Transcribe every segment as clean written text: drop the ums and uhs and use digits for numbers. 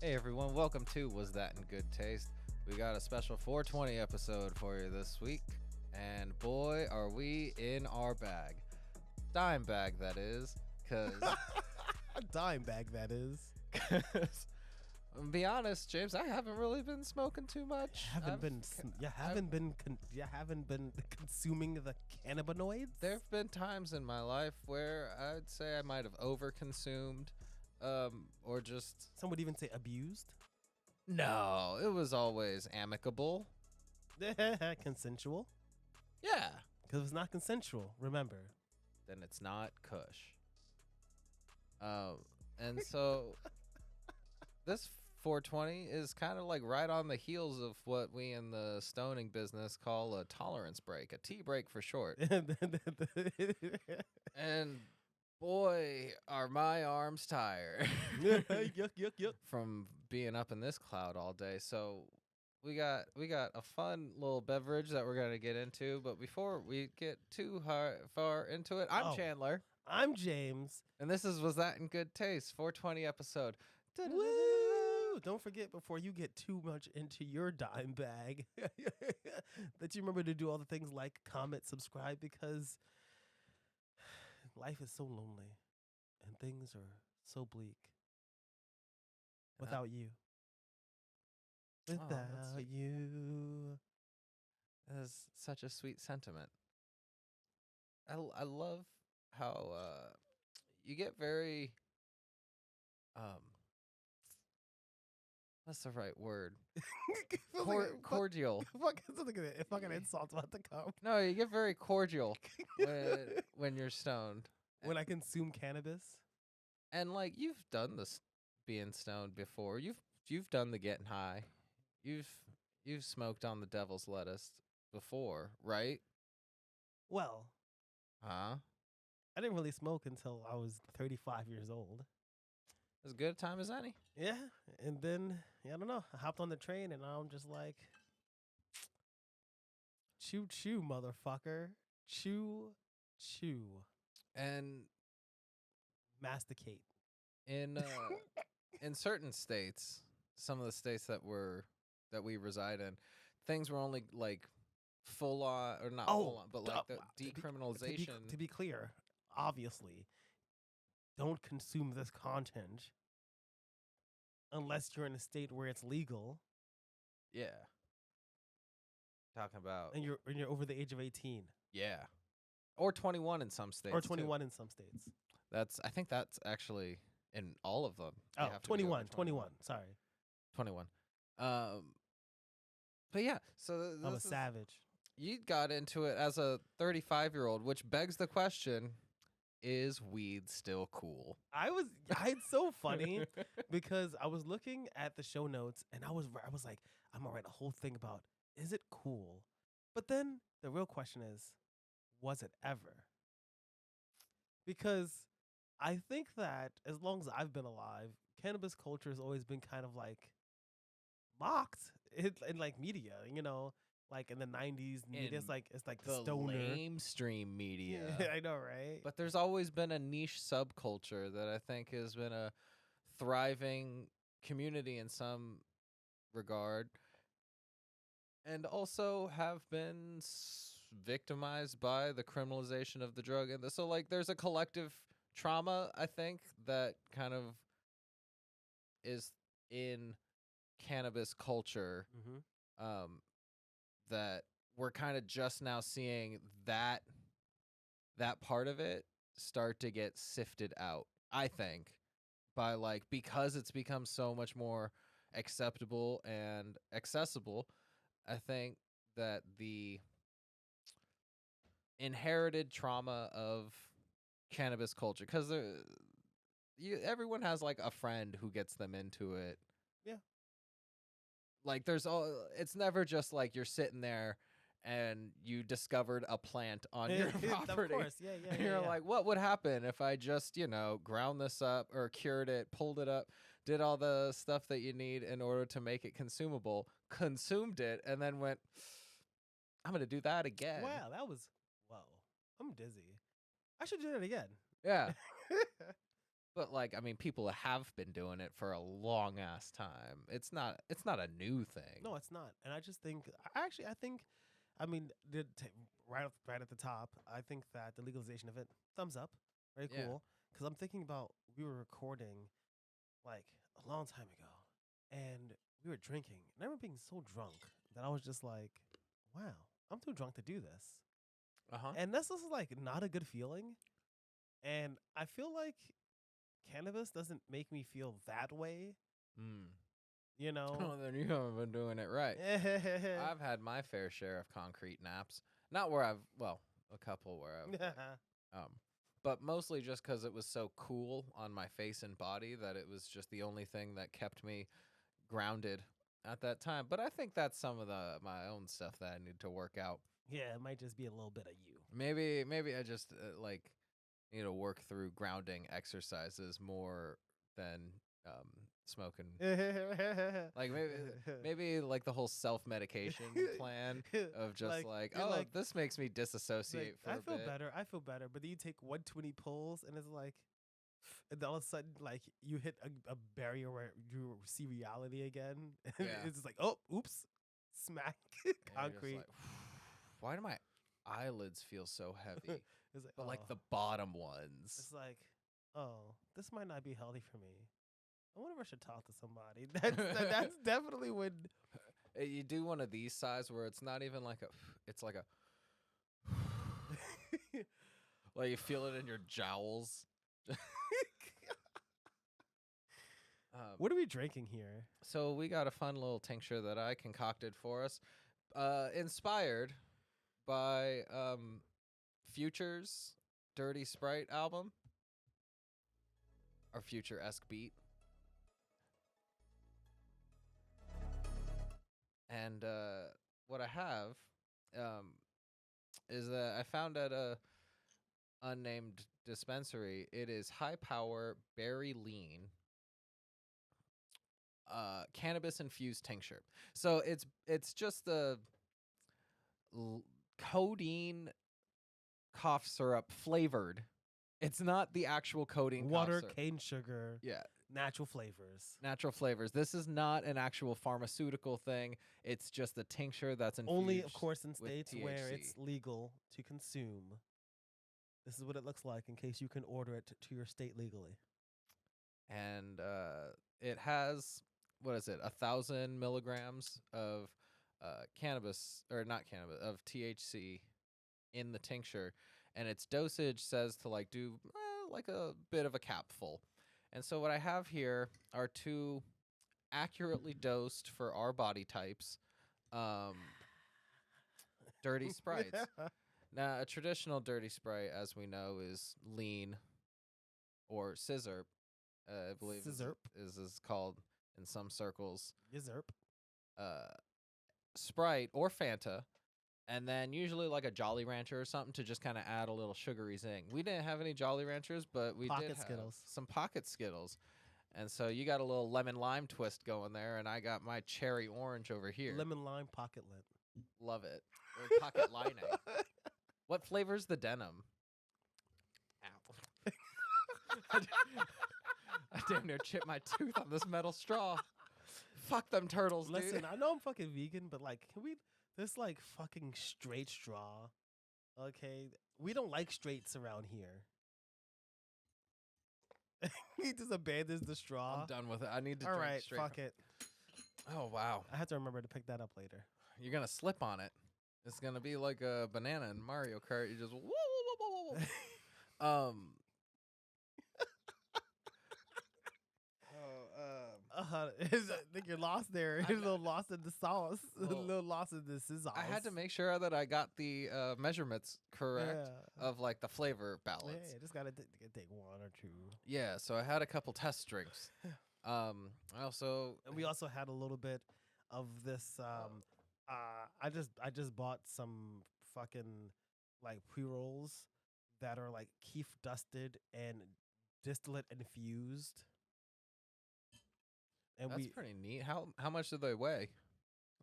Hey everyone, welcome to Was That in Good Taste? We got a special 420 episode for you this week, and boy, are we in our bag. Dime bag, that is, because... A dime bag, that is. Be honest, James, I haven't really been smoking too much. You haven't been consuming the cannabinoids. There have been times in my life where I'd say I might have overconsumed, or just... Some would even say abused. No, it was always amicable. Consensual. Yeah. Because if it's not consensual, remember. Then it's not Kush. And so this 420 is kind of like right on the heels of what we in the stoning business call a tolerance break, a T break for short. And boy, are my arms tired Yuck. from being up in this cloud all day. So we got a fun little beverage that we're gonna get into. But before we get too far into it, I'm Chandler. I'm James. And this Was That in Good Taste, 420 episode. Woo! Don't forget, before you get too much into your dime bag, that you remember to do all the things like comment, subscribe, because life is so lonely and things are so bleak without you. Without you. That is such a sweet sentiment. I love how you get very what's the right word? Cordial. Fucking insults about to come. No, you get very cordial when you're stoned. When I consume cannabis. And like you've done this being stoned before. You've done the getting high. You've smoked on the devil's lettuce before, right? Well, Huh? I didn't really smoke until I was 35 years old. As good a time as any. Yeah, and then, I don't know, I hopped on the train and I'm just like, chew, chew, motherfucker. Chew, chew. And masticate. in certain states, some of the states that we reside in, things were only like full on, or not full on, but like the decriminalization. To be clear, obviously, don't consume this content unless you're in a state where it's legal. Yeah. Talking about. And you're over the age of 18. Yeah. Or 21 in some states. Or 21 in some states. I think that's actually in all of them. Oh, 21. Sorry. 21. But yeah, so I'm a savage. You got into it as a 35-year-old, which begs the question, is weed still cool? It's so funny because I was looking at the show notes and I was like, I'm gonna write a whole thing about, is it cool? But then the real question is, was it ever? Because I think that as long as I've been alive, cannabis culture has always been kind of like mocked in like media, like in the 90s. It's like the stoner mainstream media. I know, right? But there's always been a niche subculture that I think has been a thriving community in some regard, and also have been victimized by the criminalization of the drug. And so like there's a collective trauma, I think, that kind of is in cannabis culture, that we're kind of just now seeing that part of it start to get sifted out, I think, by like, because it's become so much more acceptable and accessible. I think that the inherited trauma of cannabis culture, because everyone has like a friend who gets them into it. Yeah. Like it's never just like you're sitting there and you discovered a plant on your property. Of course, yeah. And you're like, what would happen if I just, ground this up or cured it, pulled it up, did all the stuff that you need in order to make it consumable, consumed it, and then went, I'm going to do that again. Wow, whoa, I'm dizzy. I should do that again. Yeah. But like, I mean, people have been doing it for a long ass time. It's not a new thing. No, it's not. And I just think, actually, I think, I mean, right at the top, I think that the legalization of it, thumbs up, very Yeah. cool. Because I'm thinking about, we were recording like a long time ago, and we were drinking, and I remember being so drunk that I was just like, wow, I'm too drunk to do this. Uh-huh. And this is like not a good feeling. And I feel like cannabis doesn't make me feel that way, Mm. you know? Well, then you haven't been doing it right. I've had my fair share of concrete naps. Not where a couple where I've um but mostly just cuz it was so cool on my face and body that it was just the only thing that kept me grounded at that time. But I think that's some of my own stuff that I need to work out. Yeah, it might just be a little bit of you. Maybe I just like need to work through grounding exercises more than smoking. Like maybe like the whole self-medication plan of just like, you're oh, this makes me disassociate like, for I a feel bit. better. I feel better. But then you take 120 pulls, and it's like, and then all of a sudden, like you hit a barrier where you see reality again. And Yeah. it's just like, oh, oops, smack, And you're just concrete. like, why do my eyelids feel so heavy? It's like, But like oh. the bottom ones. It's like, oh, this might not be healthy for me. I wonder if I should talk to somebody. That's definitely when. You do one of these size where it's not even like it's like a, like you feel it in your jowls. What are we drinking here? So we got a fun little tincture that I concocted for us, inspired by Future's Dirty Sprite album, or Future-esque beat. And what I have is that I found at a unnamed dispensary. It is high power berry lean cannabis infused tincture. So it's just the codeine cough syrup flavored. It's not the actual codeine Water, cough syrup. cane sugar, Yeah, natural flavors. natural flavors. This is not an actual pharmaceutical thing. It's just a tincture that's infused. Only, of course, in with states where THC. it's legal to consume. This is what it looks like in case you can order it to your state legally. And it has, what is it, 1,000 milligrams of cannabis, or not cannabis, of THC in the tincture, and its dosage says to like do like a bit of a capful. And so what I have here are two accurately dosed for our body types dirty sprites. Now, a traditional dirty sprite, as we know, is lean or scissor. I believe Scissorp. is called in some circles. Yizzerp. Sprite or Fanta, and then usually like a Jolly Rancher or something to just kind of add a little sugary zing. We didn't have any Jolly Ranchers, but we Pocket did have Skittles. some Pocket Skittles. And so you got a little lemon lime twist going there, and I got my cherry orange over here. Lemon lime pocket lint. Love it. Or pocket lining. What flavor's the denim? Ow. I damn near chipped my tooth on this metal straw. Fuck them turtles, dude. Listen, I know I'm fucking vegan, but like, can we? This like fucking straight straw. Okay, we don't like straights around here. He just abandons the straw. I'm done with it. I need to All drink right, straight fuck from- it. Oh, wow. I have to remember to pick that up later. You're going to slip on it. It's going to be like a banana in Mario Kart. You just whoa, whoa, whoa, whoa, whoa. I think you're lost there. You're a little lost in the sauce. Well, a little lost in the scissors. I had to make sure that I got the measurements correct of like the flavor balance. Yeah, just gotta take one or two. Yeah, so I had a couple test drinks. I also And we also had a little bit of this. I just bought some fucking like pre-rolls that are like keef dusted and distillate infused. And that's pretty neat. How much do they weigh?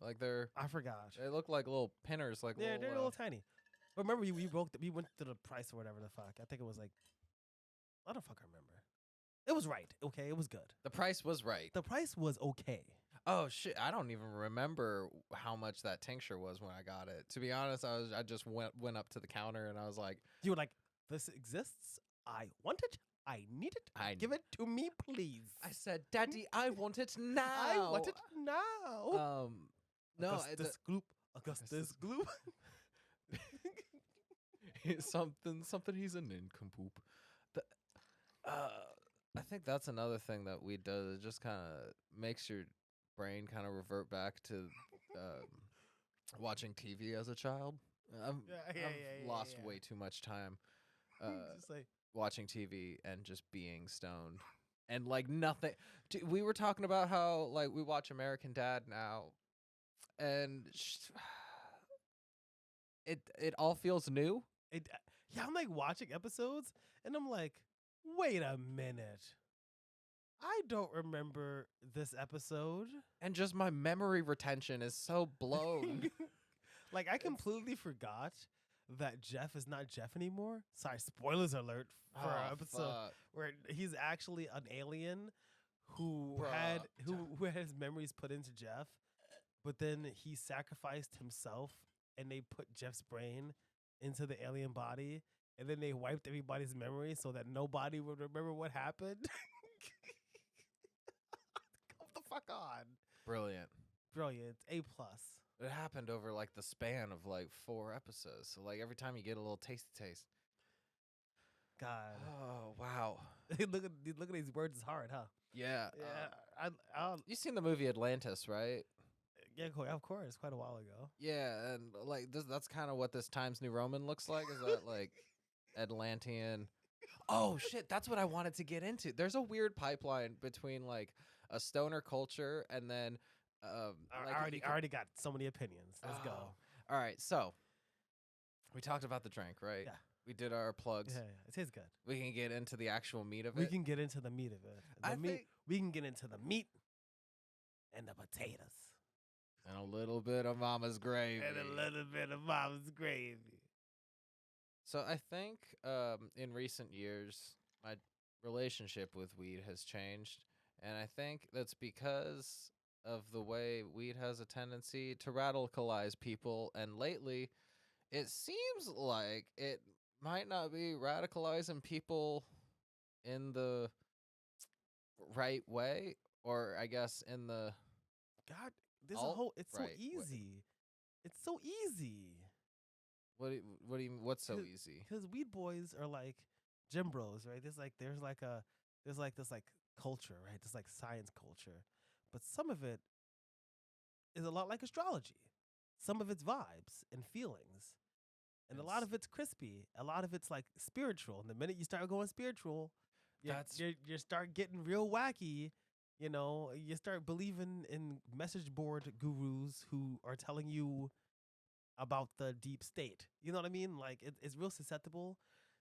Like I forgot. they look like little pinners, like Yeah, little, they're a little tiny. But remember, we went to the price or whatever the fuck. I think it was like, I don't fucking remember. It was right. Okay, it was good. The price was right. The price was okay. Oh shit! I don't even remember how much that tincture was when I got it. To be honest, I just went up to the counter and I was like, You were like, "This exists. I want it. I need it. I Give it to me, please." I said, "Daddy, I want it now." I want it now. No, Augustus Gloop. Augustus Gloop. something. He's a nincompoop. The, I think that's another thing that weed does. It just kind of makes your brain kind of revert back to watching TV as a child. I've lost way too much time Just like, watching TV and just being stoned. And like nothing. We were talking about how like we watch American Dad now, and it all feels new. I'm like watching episodes, and I'm like, wait a minute. I don't remember this episode. And just my memory retention is so blown. Like, I completely forgot that Jeff is not Jeff anymore. Sorry, spoilers alert for our episode where he's actually an alien who who had his memories put into Jeff, but then he sacrificed himself and they put Jeff's brain into the alien body, and then they wiped everybody's memory so that nobody would remember what happened. Come the fuck on. Brilliant. A+. It happened over like the span of like 4 episodes. So like every time you get a little taste. God. Oh wow. look at these words. It's hard, huh? Yeah. Yeah. You seen the movie Atlantis, right? Yeah, of course. Quite a while ago. Yeah, and like that's kind of what this Times New Roman looks like. Is that like Atlantean? Oh shit, that's what I wanted to get into. There's a weird pipeline between like a stoner culture and then I already got so many opinions. Let's go. All right, so we talked about the drink, right? Yeah. We did our plugs. Yeah, it tastes good. We can get into the actual meat of it. We can get into the meat of it. We can get into the meat and the potatoes. And a little bit of mama's gravy. So I think in recent years, my relationship with weed has changed. And I think that's because of the way weed has a tendency to radicalize people. And lately, it seems like it might not be radicalizing people in the right way, or I guess in the God, it's so easy. Way. It's so easy. What do you what's so easy? Because weed boys are like gym bros, right? There's this culture, right? There's like science culture, but some of it is a lot like astrology. Some of it's vibes and feelings, and a lot of it's crispy. A lot of it's like spiritual. And the minute you start going spiritual, you start getting real wacky. You know, you start believing in message board gurus who are telling you about the deep state. You know what I mean? Like it's real susceptible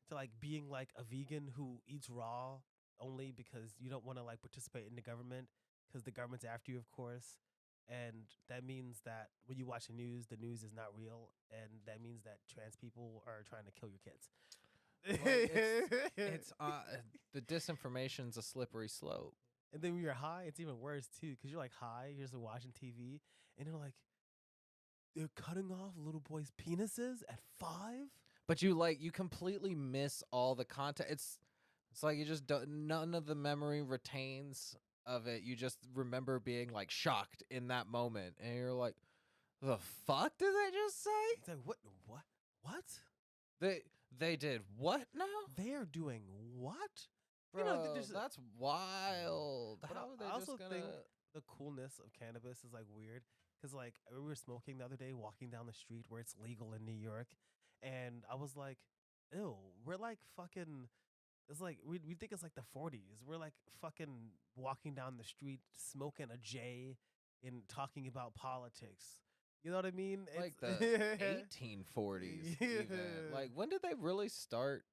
to like being like a vegan who eats raw only because you don't want to like participate in the government because the government's after you, of course. And that means that when you watch the news is not real, and that means that trans people are trying to kill your kids. Well, it's the disinformation's a slippery slope. And then when you're high, it's even worse too, because you're like high, you're just watching TV, and you're like, they're cutting off little boys' penises at 5. But you completely miss all the content. It's like you just don't, none of the memory retains of it. You just remember being like shocked in that moment, and you're like, the fuck did they just say? It's like what? They did what now? They're doing what? Bro, that's wild. How are they I just also gonna... think the coolness of cannabis is like weird, because like we were smoking the other day, walking down the street where it's legal in New York, and I was like, ew, we're like fucking. It's like we think it's like the 40s. We're like fucking walking down the street, smoking a J, and talking about politics. You know what I mean? Like the 1840s. Even. Like when did they really start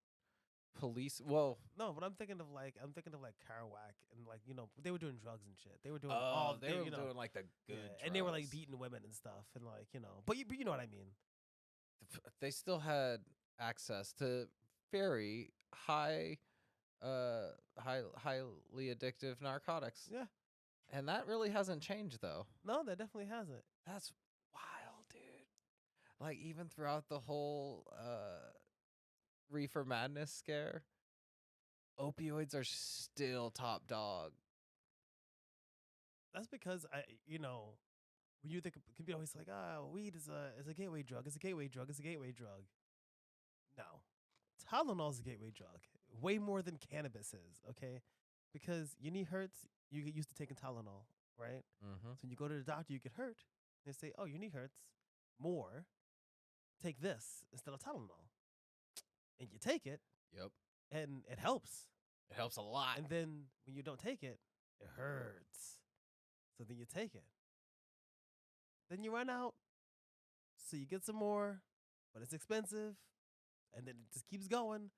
police? Well, no, but I'm thinking of like Kerouac, and like, you know, they were doing drugs and shit. They were doing they were doing like the good drugs. And they were like beating women and stuff, and like, you know, but you know what I mean. They still had access to very high highly addictive narcotics. Yeah. And that really hasn't changed though. No, that definitely hasn't. That's wild, dude. Like even throughout the whole reefer madness scare, opioids are still top dog. That's because when you think can be always like, weed is a gateway drug. It's a gateway drug. It's a gateway drug. No, Tylenol is a gateway drug. Way more than cannabis is. Okay, because your knee hurts, you get used to taking Tylenol, right? Mm-hmm. So when you go to the doctor, you get hurt. They say, "Oh, your knee hurts more. Take this instead of Tylenol," and you take it, Yep. and it helps. It helps a lot. And then when you don't take it, it hurts. So then you take it. Then you run out. So you get some more, but it's expensive. And then it just keeps going.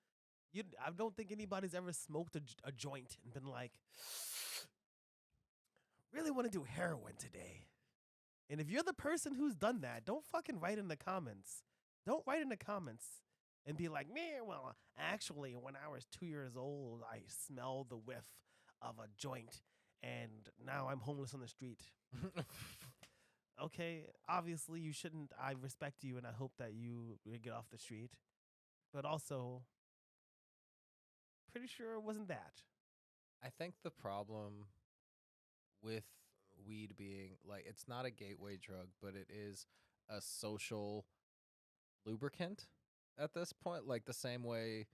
I don't think anybody's ever smoked a joint and been like, really want to do heroin today. And if you're the person who's done that, don't fucking write in the comments. Don't write in the comments and be like, man, well, actually, when I was 2 years old, I smelled the whiff of a joint and now I'm homeless on the street. Okay, obviously you shouldn't. I respect you and I hope that you get off the street. But also, pretty sure it wasn't that. I think the problem with weed being like it's not a gateway drug, but it is a social lubricant at this point, like the same way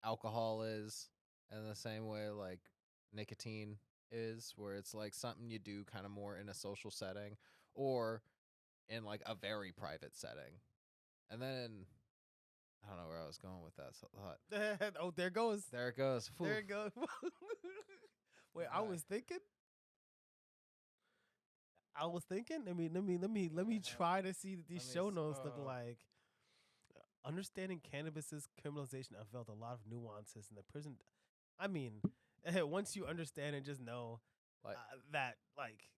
alcohol is and the same way like nicotine is, where it's like something you do kind of more in a social setting or in like a very private setting. And then I don't know where I was going with that thought. Oh, there it goes. There it goes. There it goes. Wait, I was thinking. Let me try to see what these show notes look like. Understanding cannabis's criminalization unveiled a lot of nuances in the prison. I mean, once you understand and just know Like- that, like,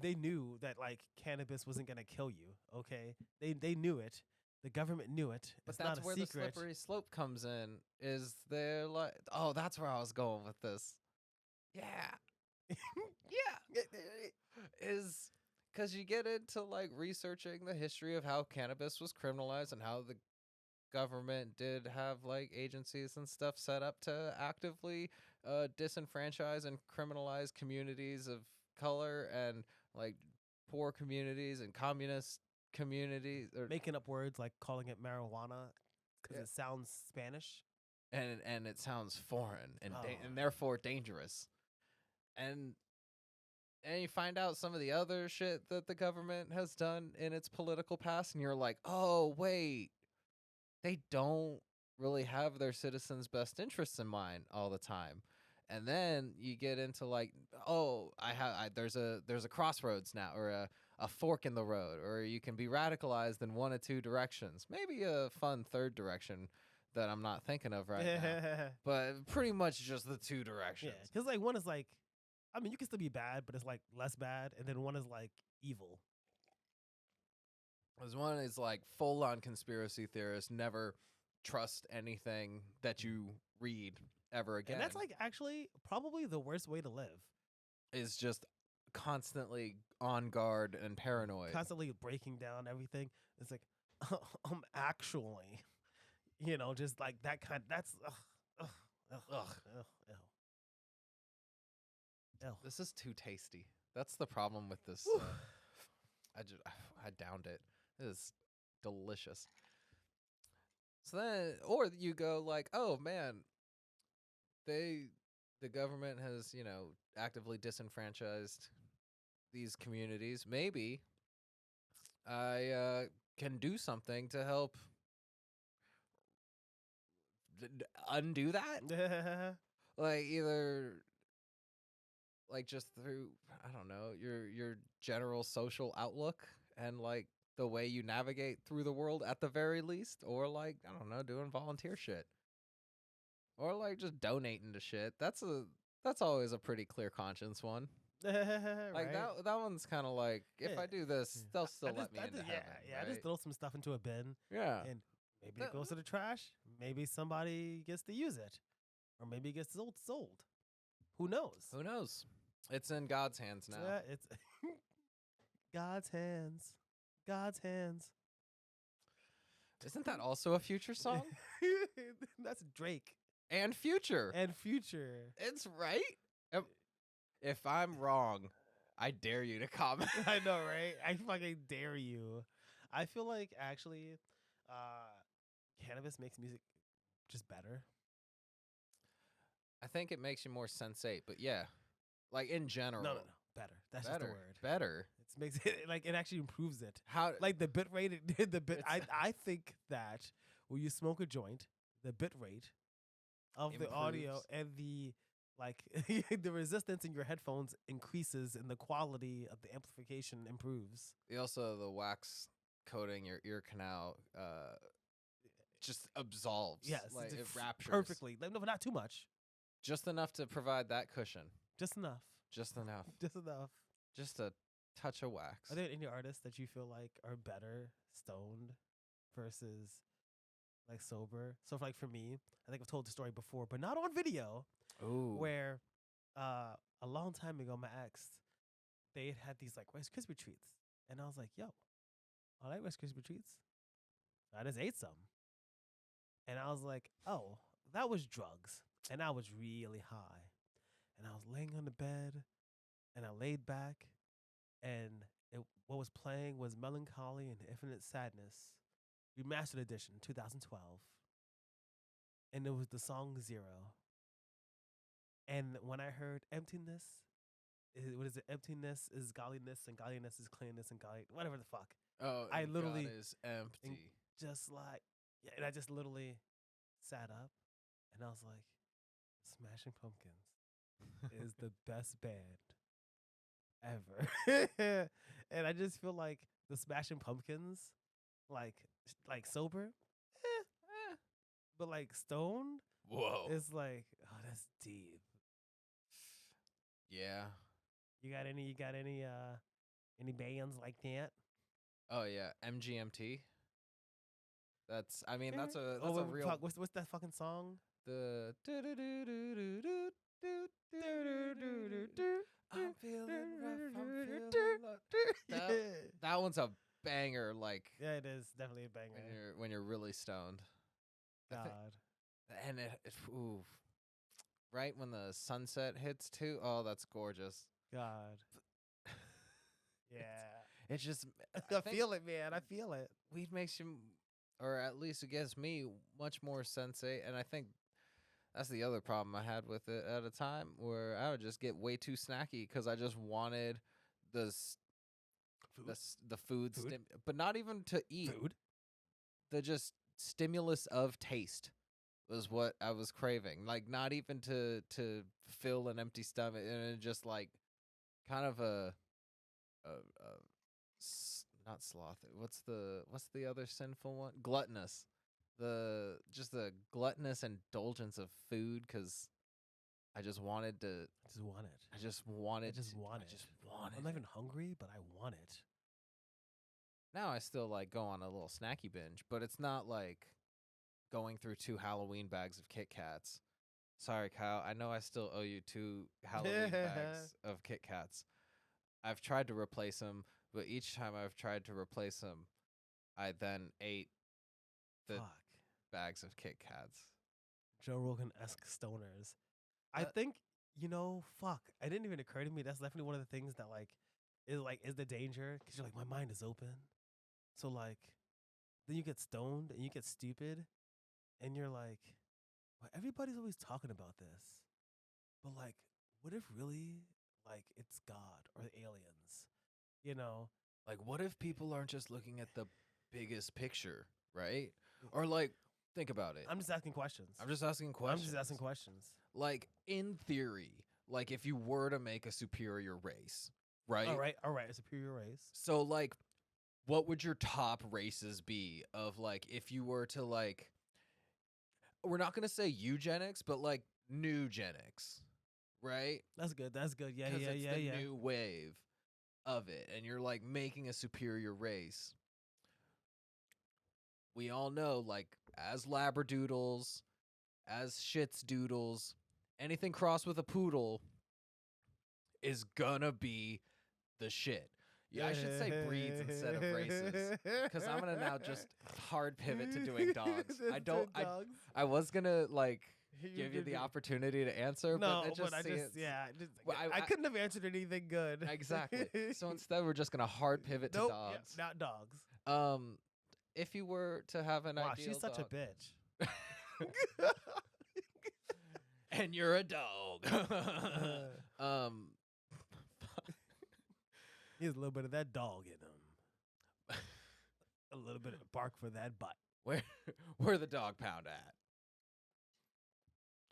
they knew that like cannabis wasn't gonna kill you. Okay, they knew it. The government knew it. But it's that's not a where secret. the slippery slope comes in. Is they're like, oh, that's where I was going with this. Yeah, yeah, is because you get into like researching the history of how cannabis was criminalized and how the government did have like agencies and stuff set up to actively disenfranchise and criminalize communities of color and like poor communities and communist communities, or Making up words like calling it marijuana because Yeah. it sounds Spanish. and it sounds foreign and Oh. and therefore dangerous. And you find out some of the other shit that the government has done in its political past, and you're like, oh wait, they don't really have their citizens' best interests in mind all the time. And then you get into like, oh, there's a crossroads now, or a fork in the road, or you can be radicalized in one of two directions. Maybe a fun third direction that I'm not thinking of right now. But pretty much just the two directions. Yeah, because like one is like, I mean, you can still be bad, but it's like less bad, and then one is like evil. Because one is like full on conspiracy theorist, never trust anything that you read ever again. And that's like actually probably the worst way to live. Is just constantly on guard and paranoid. Constantly breaking down everything. It's like, actually, just like that kind. That's ugh. This is too tasty. That's the problem with this. I downed it. It is delicious. So then, or you go like, oh man, the government has, actively disenfranchised these communities. Maybe I can do something to help undo that. Like either like just through, I don't know, your general social outlook and like the way you navigate through the world at the very least, or like, I don't know, doing volunteer shit. Or like just donating to shit. That's always a pretty clear conscience one. Like right? that one's kind of like, if Yeah. I do this, they'll still I let me into heaven. I just right? throw some stuff into a bin, Yeah. and maybe it goes to the trash. Maybe somebody gets to use it. or maybe it gets sold. Who knows? Who knows? It's in God's hands now. Yeah, it's God's hands. God's hands. Isn't that also a Future song? That's Drake And Future. and Future. It's right. If I'm wrong, I dare you to comment. I know, right? I fucking dare you. I feel like actually, cannabis makes music just better. I think it makes you more sensate, but yeah, like in general. No, better. That's just the word. Better. It makes it like it actually improves it. How? Like the bit rate, the bit. It's- I think that when you smoke a joint, the bit rate of the audio Improves. and the like the resistance in your headphones increases and the quality of the amplification improves. Also, the wax coating your ear canal just absolves. Yes, like it raptures perfectly. Like, no, but not too much. just enough to provide that cushion. Just enough. Just enough. Just enough. Just a touch of wax. Are there any artists that you feel like are better stoned versus like sober? So for me, I think I've told the story before, but not on video. Ooh. Where a long time ago, my ex, they had these like Rice Krispie treats, and I was like, "Yo, I like Rice Krispie treats." I just ate some, and I was like, "Oh, that was drugs," and I was really high, and I was laying on the bed, and I laid back, and what was playing was Melancholy and Infinite Sadness, remastered edition, 2012, and it was the song Zero. And when I heard emptiness, what is it? Emptiness is godliness, and godliness is cleanness, and whatever the fuck. Oh, I and literally- God is empty. Just like, yeah, and I just literally sat up, and I was like, Smashing Pumpkins is the best band ever. And I just feel like the Smashing Pumpkins, like sober, but like stoned, Whoa. it's like, oh, that's deep. Yeah. You got any bands like that? Oh yeah. MGMT. That's. I mean, that's a real. Fuck, what's that fucking song? The. I'm feeling rough. I'm feeling low. That one's a banger. Like Yeah, it is definitely a banger. when you're really stoned. I God, think- and ooh, right when the sunset hits too. Oh, that's gorgeous. God. Yeah, It's just I think feel it, man. I feel it. weed makes you, or at least it gets me much more sensate, and I think that's the other problem I had with it at a time where I would just get way too snacky because I just wanted the s- Food? the food, Food? but not even to eat. Food. The just stimulus of taste was what I was craving. Like not even to fill an empty stomach, and it just like kind of not sloth. What's the other sinful one? Gluttonous. The gluttonous indulgence of food because I just wanted to. Just want it. I just wanted. I just to- want I it. just wanted. I'm not it. even hungry, but I want it. Now I still like go on a little snacky binge, but it's not like going through 2 Halloween bags of Kit Kats. Sorry, Kyle. I know I still owe you 2 Halloween bags of Kit Kats. I've tried to replace them, but each time I've tried to replace them, I then ate the Fuck. bags of Kit Kats. Joe Rogan-esque stoners. I think, fuck. It didn't even occur to me. That's definitely one of the things that is the danger, because you're like, my mind is open. So like, then you get stoned and you get stupid, and you're like, well, everybody's always talking about this, but like, what if really like it's God or the aliens? You know? Like, what if people aren't just looking at the biggest picture, right? Or like, think about it. I'm just asking questions. I'm just asking questions. I'm just asking questions. Like, in theory, like if you were to make a superior race, right? All right. A superior race. So like, what would your top races be of like if you were to like, we're not gonna say eugenics, but like newgenics, right? That's good. Yeah, 'Cause yeah, it's yeah, the yeah. new wave of it, and you're like making a superior race. We all know, like, as labradoodles, as shits doodles. Anything crossed with a poodle is gonna be the shit. Yeah, I should say breeds instead of races, because I'm gonna now just hard pivot to doing dogs. Just I don't. doing dogs. I was gonna like give you did the it. opportunity to answer, No, but it just I seems just Well, I couldn't have answered anything good. exactly. So instead, we're just gonna hard pivot to Nope, dogs. not dogs. If you were to have an Wow, ideal she's such dog, a bitch. and you're a dog. He has a little bit of that dog in him. A little bit of bark for that butt. Where the dog pound at?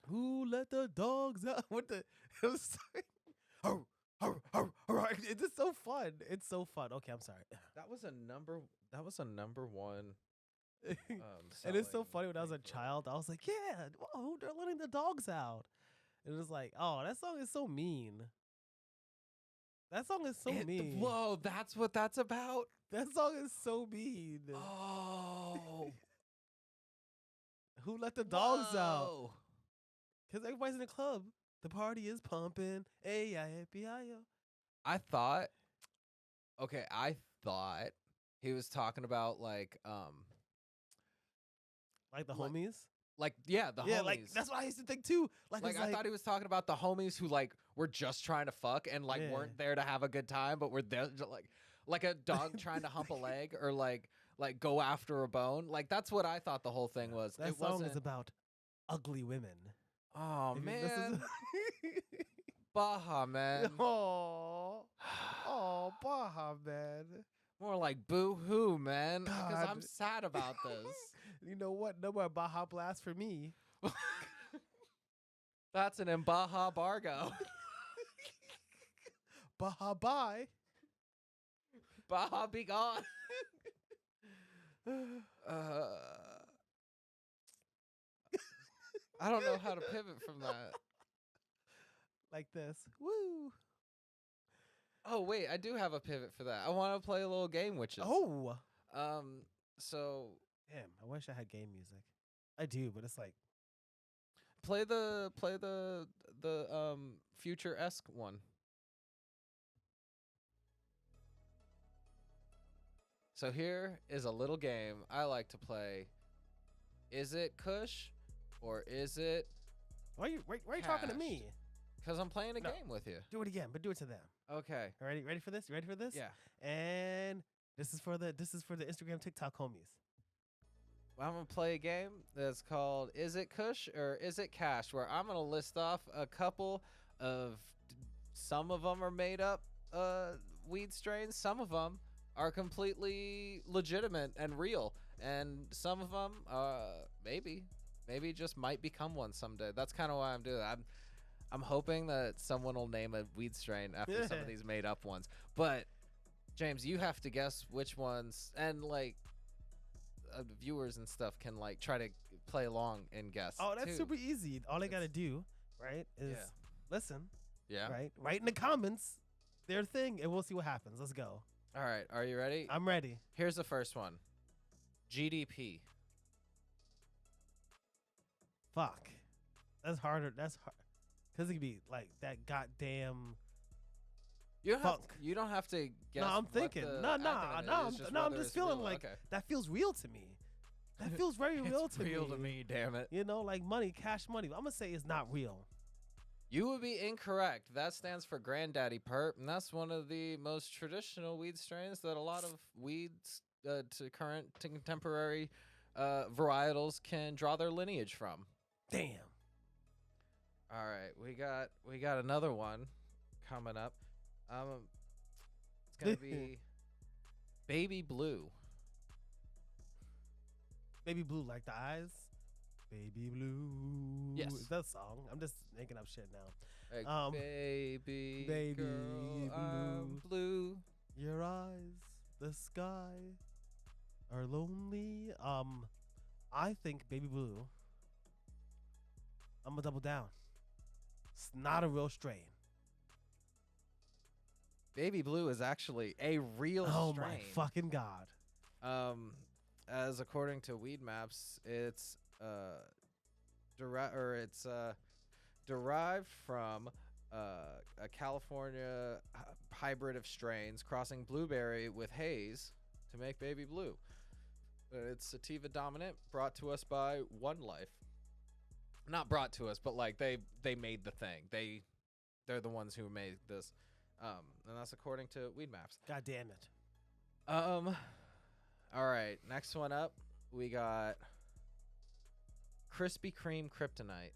Who let the dogs out? What the? It was it's just so fun. It's so fun. Okay, I'm sorry. That was a number one. And it's so selling funny when I was a thing for it. child. I was like, yeah, whoa, they're letting the dogs out. And it was like, oh, that song is so mean. That song is so mean. Whoa, that's what that's about. That song is so mean. Oh, Who let the dogs out? whoa. Because everybody's in the club. The party is pumping. A-I-F-B-I-O. I thought he was talking about like Like the Like- homies? the Yeah, homies. like that's what I used to think too. Like, Like it's I thought he was talking about the homies who like were just trying to fuck and like Yeah. weren't there to have a good time, but were there to, like a dog trying to hump a leg or like go after a bone. Like that's what I thought the whole thing was. that it song wasn't. is about ugly women. Oh If you listen man, Baja man. Oh, Baja man. More like boo hoo man, because I'm God. sad about this. You know what? No more Baja Blast for me. That's an Baja Bargo. Baja bye. Baja be gone. I don't know how to pivot from that. Like this. Woo. Oh wait, I do have a pivot for that. I want to play a little game, which is Oh. So Damn, I wish I had game music. I do, but it's like play the future-esque one. So here is a little game I like to play. Is it Kush or is it? why are you talking to Cashed. me? Because I'm playing a No. game with you. Do it again, but do it to them. Okay. Ready for this? You ready for this? Yeah. And this is for the Instagram TikTok homies. I'm gonna play a game that's called "Is It Kush or Is It Cash?" where I'm gonna list off a couple of. Some of them are made up weed strains. Some of them are completely legitimate and real, and some of them maybe just might become one someday. That's kind of why I'm doing that. I'm hoping that someone will name a weed strain after some of these made up ones. But James, you have to guess which ones, and like viewers and stuff can like try to play along and guess. Oh, that's too. super easy. All they gotta It's- do, right, is Yeah. listen, Yeah. right? Write in the comments their thing, and we'll see what happens. Let's go. All right. Are you ready? I'm ready. Here's the first one. GDP. Fuck. That's harder. That's hard. Cause it could be like that goddamn. You don't Funk. you don't have to guess. No, I'm what thinking. the No, acronym is, just I'm whether just it's feeling real. like Okay. that feels real to me. That feels very real It's to real to me, damn it. You know, like money, cash money. I'm gonna say it's not real. You would be incorrect. That stands for Granddaddy Perp, and that's one of the most traditional weed strains that a lot of weeds to current to contemporary varietals can draw their lineage from. Damn. All right, we got another one coming up. It's gonna be Baby Blue. Baby blue, like the eyes. Baby blue. Yes. Is that a song? I'm just making up shit now. Like, baby girl, I'm blue. Your eyes, the sky, are lonely. I think Baby Blue. I'm gonna double down. It's not a real strain. Baby Blue is actually a real Oh strain. my fucking god. As according to Weed Maps, it's it's derived from a California hybrid of strains crossing blueberry with haze to make baby blue. It's sativa dominant, brought to us by One Life. Not brought to us, but like they made the thing. They're the ones who made this, and that's according to Weed Maps. God damn it. All right, next one up, we got Krispy Kreme Kryptonite.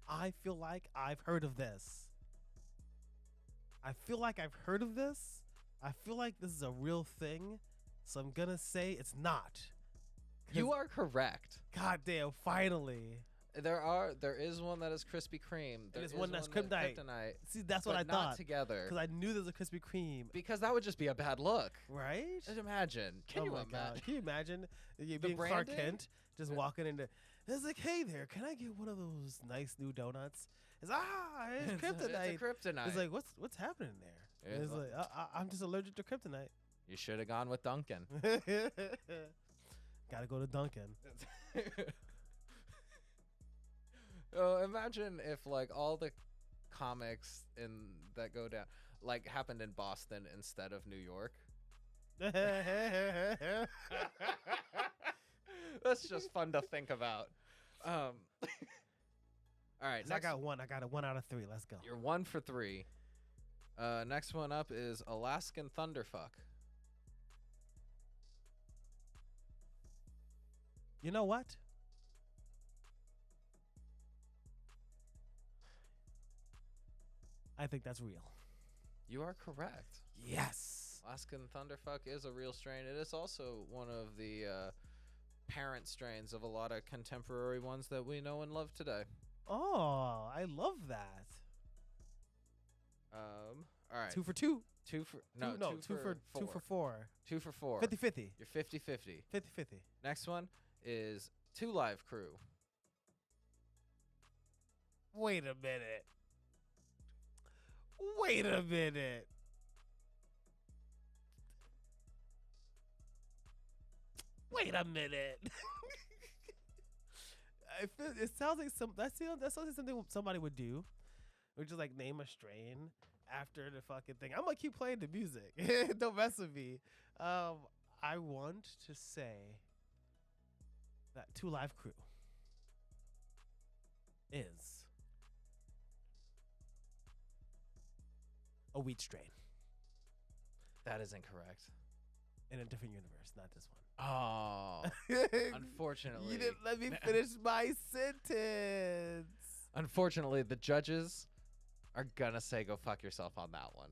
I feel like I've heard of this. I feel like this is a real thing, so I'm gonna say it's not. You are correct. God damn, finally. There is one that is Krispy Kreme. There There's is one that's Kryptonite. See, that's what I not thought. Together. Because I knew there was a Krispy Kreme. Because that would just be a bad look. Right? Just imagine. Can you imagine? God. Can you imagine you being Clark Kent, just walking into... It's like, hey there, can I get one of those nice new donuts? It's it's kryptonite. It's a kryptonite. It's like, what's happening there? It's like, I'm just allergic to kryptonite. You should have gone with Dunkin'. Gotta go to Dunkin'. Oh, imagine if like all the comics that go down like happened in Boston instead of New York. That's just fun to think about. All right, I got one. I got a 1 out of 3. Let's go. You're 1 for 3. Next one up is Alaskan Thunderfuck. You know what? I think that's real. You are correct. Yes. Alaskan Thunderfuck is a real strain. It is also one of the parent strains of a lot of contemporary ones that we know and love today. Oh, I love that. All right. 2 for 2. 2 for 2 for 4. 2 for 4. 50-50. You're 50-50. 50-50. Next one is 2 Live Crew. Wait a minute. Wait a minute. Wait a minute. It sounds like that sounds like something somebody would do. Would just like name a strain after the fucking thing. I'm gonna keep playing the music. Don't mess with me. I want to say that 2 Live Crew is a wheat strain. That is incorrect. In a different universe, not this one. Oh, unfortunately. You didn't let me finish my sentence. Unfortunately, the judges are gonna say go fuck yourself on that one.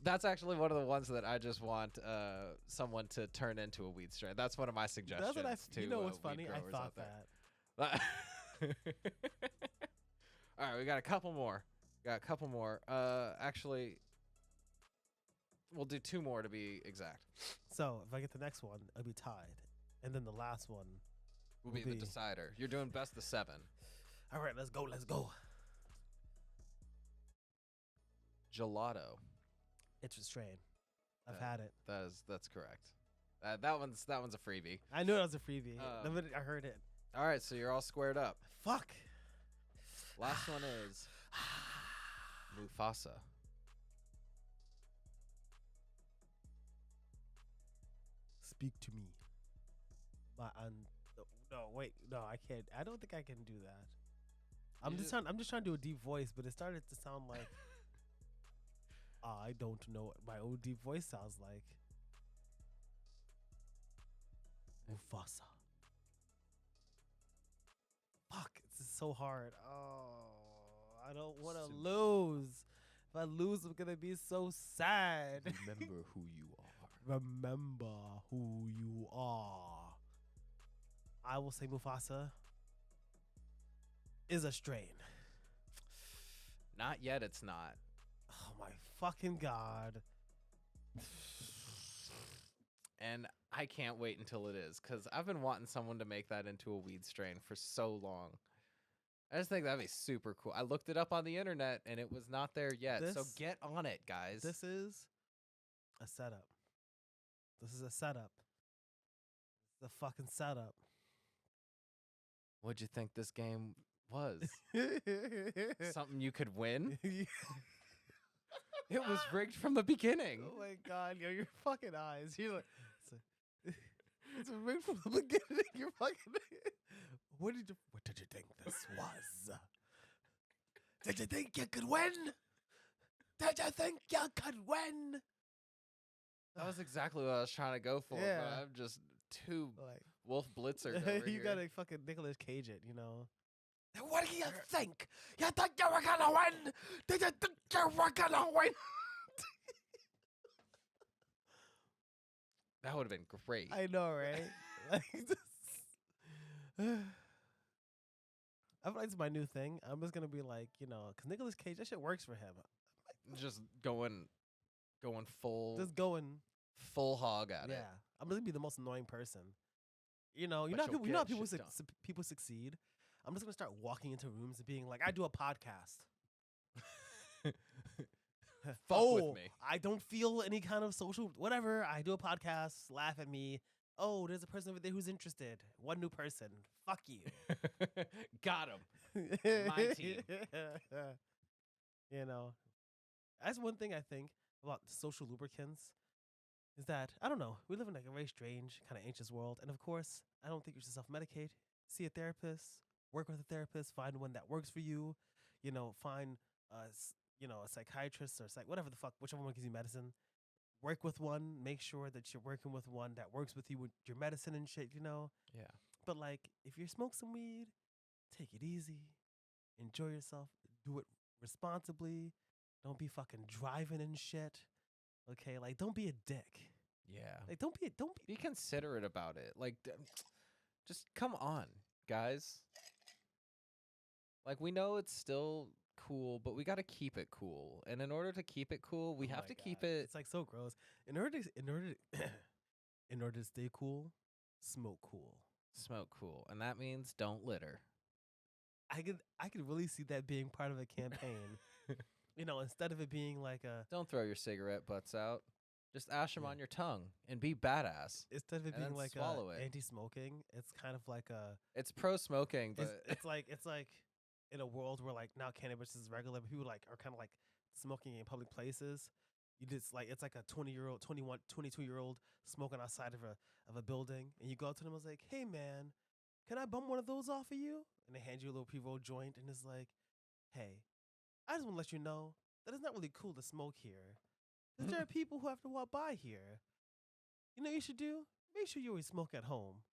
That's actually one of the ones that I just want someone to turn into a weed strain. That's one of my suggestions. That's what to you know what's weed funny? I growers thought out that. All right, we got a couple more. Actually, we'll do 2 more to be exact. So if I get the next one, I'll be tied, and then the last one will be the decider. You're doing best of 7. All right, let's go. Let's go. Gelato. It's a strain. I've had it. That's correct. That one's a freebie. I knew it was a freebie. The minute I heard it. All right, so you're all squared up. Fuck. Last one is Mufasa. Speak to me. No, wait. No, I can't. I don't think I can do that. I'm just trying to do a deep voice, but it started to sound like I don't know what my own deep voice sounds like. Mufasa. Fuck, this is so hard. Oh, I don't want to lose. If I lose, I'm gonna be so sad. Remember who you are. Remember who you are. I will say Mufasa is a strain. Not yet, it's not. Oh my fucking God. And I can't wait until it is, because I've been wanting someone to make that into a weed strain for so long. I just think that'd be super cool. I looked it up on the internet and it was not there yet. So get on it, guys. This is a setup. This is a setup. The fucking setup. What'd you think this game was? Something you could win? It was rigged from the beginning. Oh my god, yo, your fucking eyes. You're like, it's rigged from the beginning. You're fucking. What did you think this was? Did you think you could win? Did you think you could win? That was exactly what I was trying to go for, Yeah. but I'm just too Like, Wolf Blitzer over you here. gotta fucking Nicolas Cage it, you know. What do you think? You think you were gonna win? Did you think you were gonna win? That would have been great. I know, right? Like, I feel like it's my new thing. I'm just gonna be like, you know, because Nicolas Cage, that shit works for him. Just going full Just going, full hog at yeah. it. I'm gonna be the most annoying person. You know, But you'll you know how get people shit done. people succeed. I'm just gonna start walking into rooms and being like, I do a podcast. Fuck with me. I don't feel any kind of social whatever. I do a podcast. Laugh at me. Oh, there's a person over there who's interested. One new person. Fuck you. Got him. My team. You know, that's one thing I think about social lubricants is that I don't know. We live in like a very strange, kind of anxious world, and of course, I don't think you should self-medicate. See a therapist. Work with a therapist. Find one that works for you. You know, find a psychiatrist or whatever the fuck, whichever one gives you medicine. Work with one. Make sure that you're working with one that works with you with your medicine and shit. You know. Yeah. But like, if you smoke some weed, take it easy. Enjoy yourself. Do it responsibly. Don't be fucking driving and shit. Okay, like don't be a dick. Yeah. Like don't be Be considerate about it. Like, just come on, guys. Like, we know it's still cool, but we got to keep it cool. And in order to keep it cool, we Oh have my to God. keep it It's like so gross. In order to stay cool, smoke cool. smoke cool. And that means don't litter. I could really see that being part of a campaign. You know, instead of it being like a Don't throw your cigarette butts out. Just ash them Yeah. on your tongue and be badass. instead of it And being then like swallow it. anti-smoking, it's kind of like a It's pro-smoking, but it's like in a world where like now cannabis is regular, but people like are kind of like smoking in public places. You just like it's like a 20-year-old, 21, 22-year-old smoking outside of a building, and you go up to them and was like, "Hey man, can I bum one of those off of you?" And they hand you a little pre-roll joint, and it's like, "Hey, I just want to let you know that it's not really cool to smoke here. 'Cause there are people who have to walk by here. You know what you should do? Make sure you always smoke at home,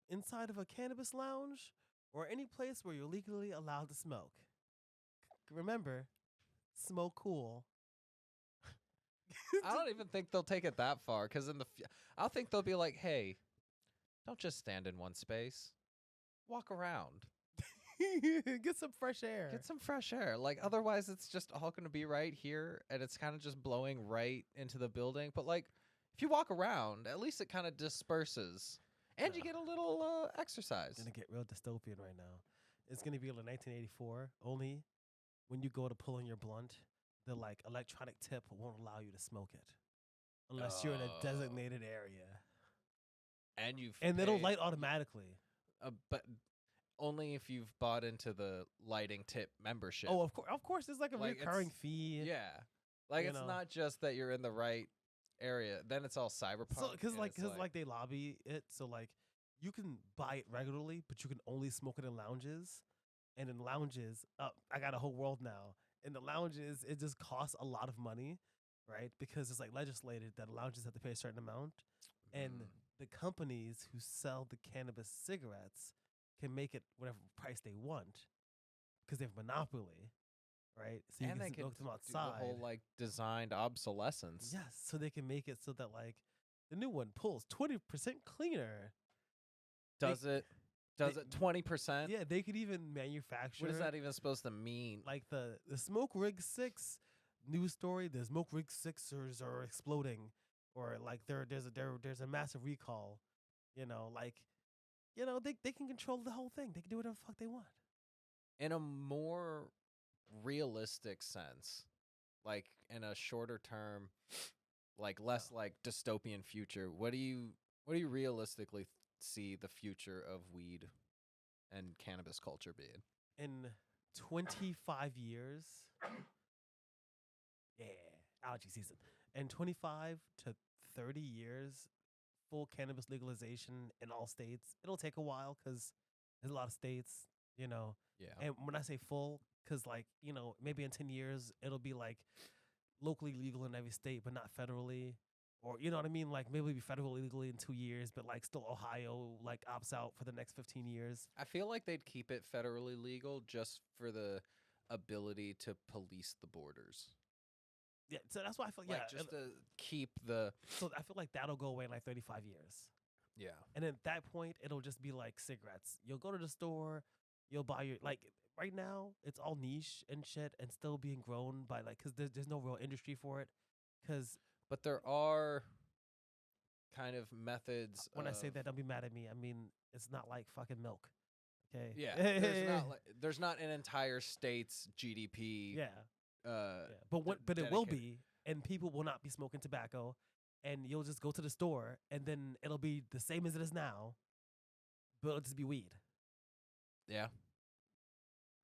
inside of a cannabis lounge, or any place where you're legally allowed to smoke. Remember, smoke cool." I don't even think they'll take it that far because I think they'll be like, hey, don't just stand in one space. Walk around. Get some fresh air. Get some fresh air. Like, otherwise, it's just all going to be right here, and it's kind of just blowing right into the building. But, like, if you walk around, at least it kind of disperses. And you No. get a little exercise. It's gonna get real dystopian right now. It's gonna be like 1984. Only when you go to pull on your blunt, the like electronic tip won't allow you to smoke it unless you're in a Oh. designated area, And it'll paid- light automatically. But only if you've bought into the lighting tip membership. Oh, of course, there's like a Like, recurring it's- fee. Yeah. Like, You it's know. not just that you're in the right area. Then it's all cyberpunk. So, because and it's like they lobby it, so like you can buy it regularly, but you can only smoke it in lounges. And in lounges, I got a whole world now. In the lounges, it just costs a lot of money, right? Because it's like legislated that lounges have to pay a certain amount, and the companies who sell the cannabis cigarettes can make it whatever price they want because they have monopoly, right? So you and they can could smoke them do outside. the whole like designed obsolescence. Yes, so they can make it so that like the new one pulls 20% cleaner. Does it? Does they- it 20%? Yeah, they could even manufacture. What is that even supposed to mean? Like the Smoke Rig 6 news story, the Smoke Rig 6ers are exploding, or like there's a massive recall. You know, like, you know, they can control the whole thing. They can do whatever the fuck they want. In a more realistic sense, like in a shorter term, like less like dystopian future, what do you realistically see the future of weed and cannabis culture being? In 25 years, yeah, allergy season. In 25 to 30 years, full cannabis legalization in all states. It'll take a while because there's a lot of states, you know. Yeah. And when I say full, because like, maybe in 10 years, it'll be like locally legal in every state, but not federally. Or, you know what I mean? Like maybe it'll be federally legally in 2 years, but like still Ohio like opts out for the next 15 years. I feel like they'd keep it federally legal just for the ability to police the borders. Yeah, so that's why I feel Like just to keep the so I feel like that'll go away in like 35 years. yeah. And at that point, it'll just be like cigarettes. You'll go to the store, you'll buy your like right now, it's all niche and shit, and still being grown by like because there's no real industry for it. Because But there are kind of methods when I say of- that, don't be mad at me. I mean, it's not like fucking milk. Okay. Yeah, there's not an entire state's GDP. yeah. Uh, Yeah. But it will dedicated. be, and people will not be smoking tobacco, and you'll just go to the store, and then it'll be the same as it is now, but it'll just be weed. Yeah.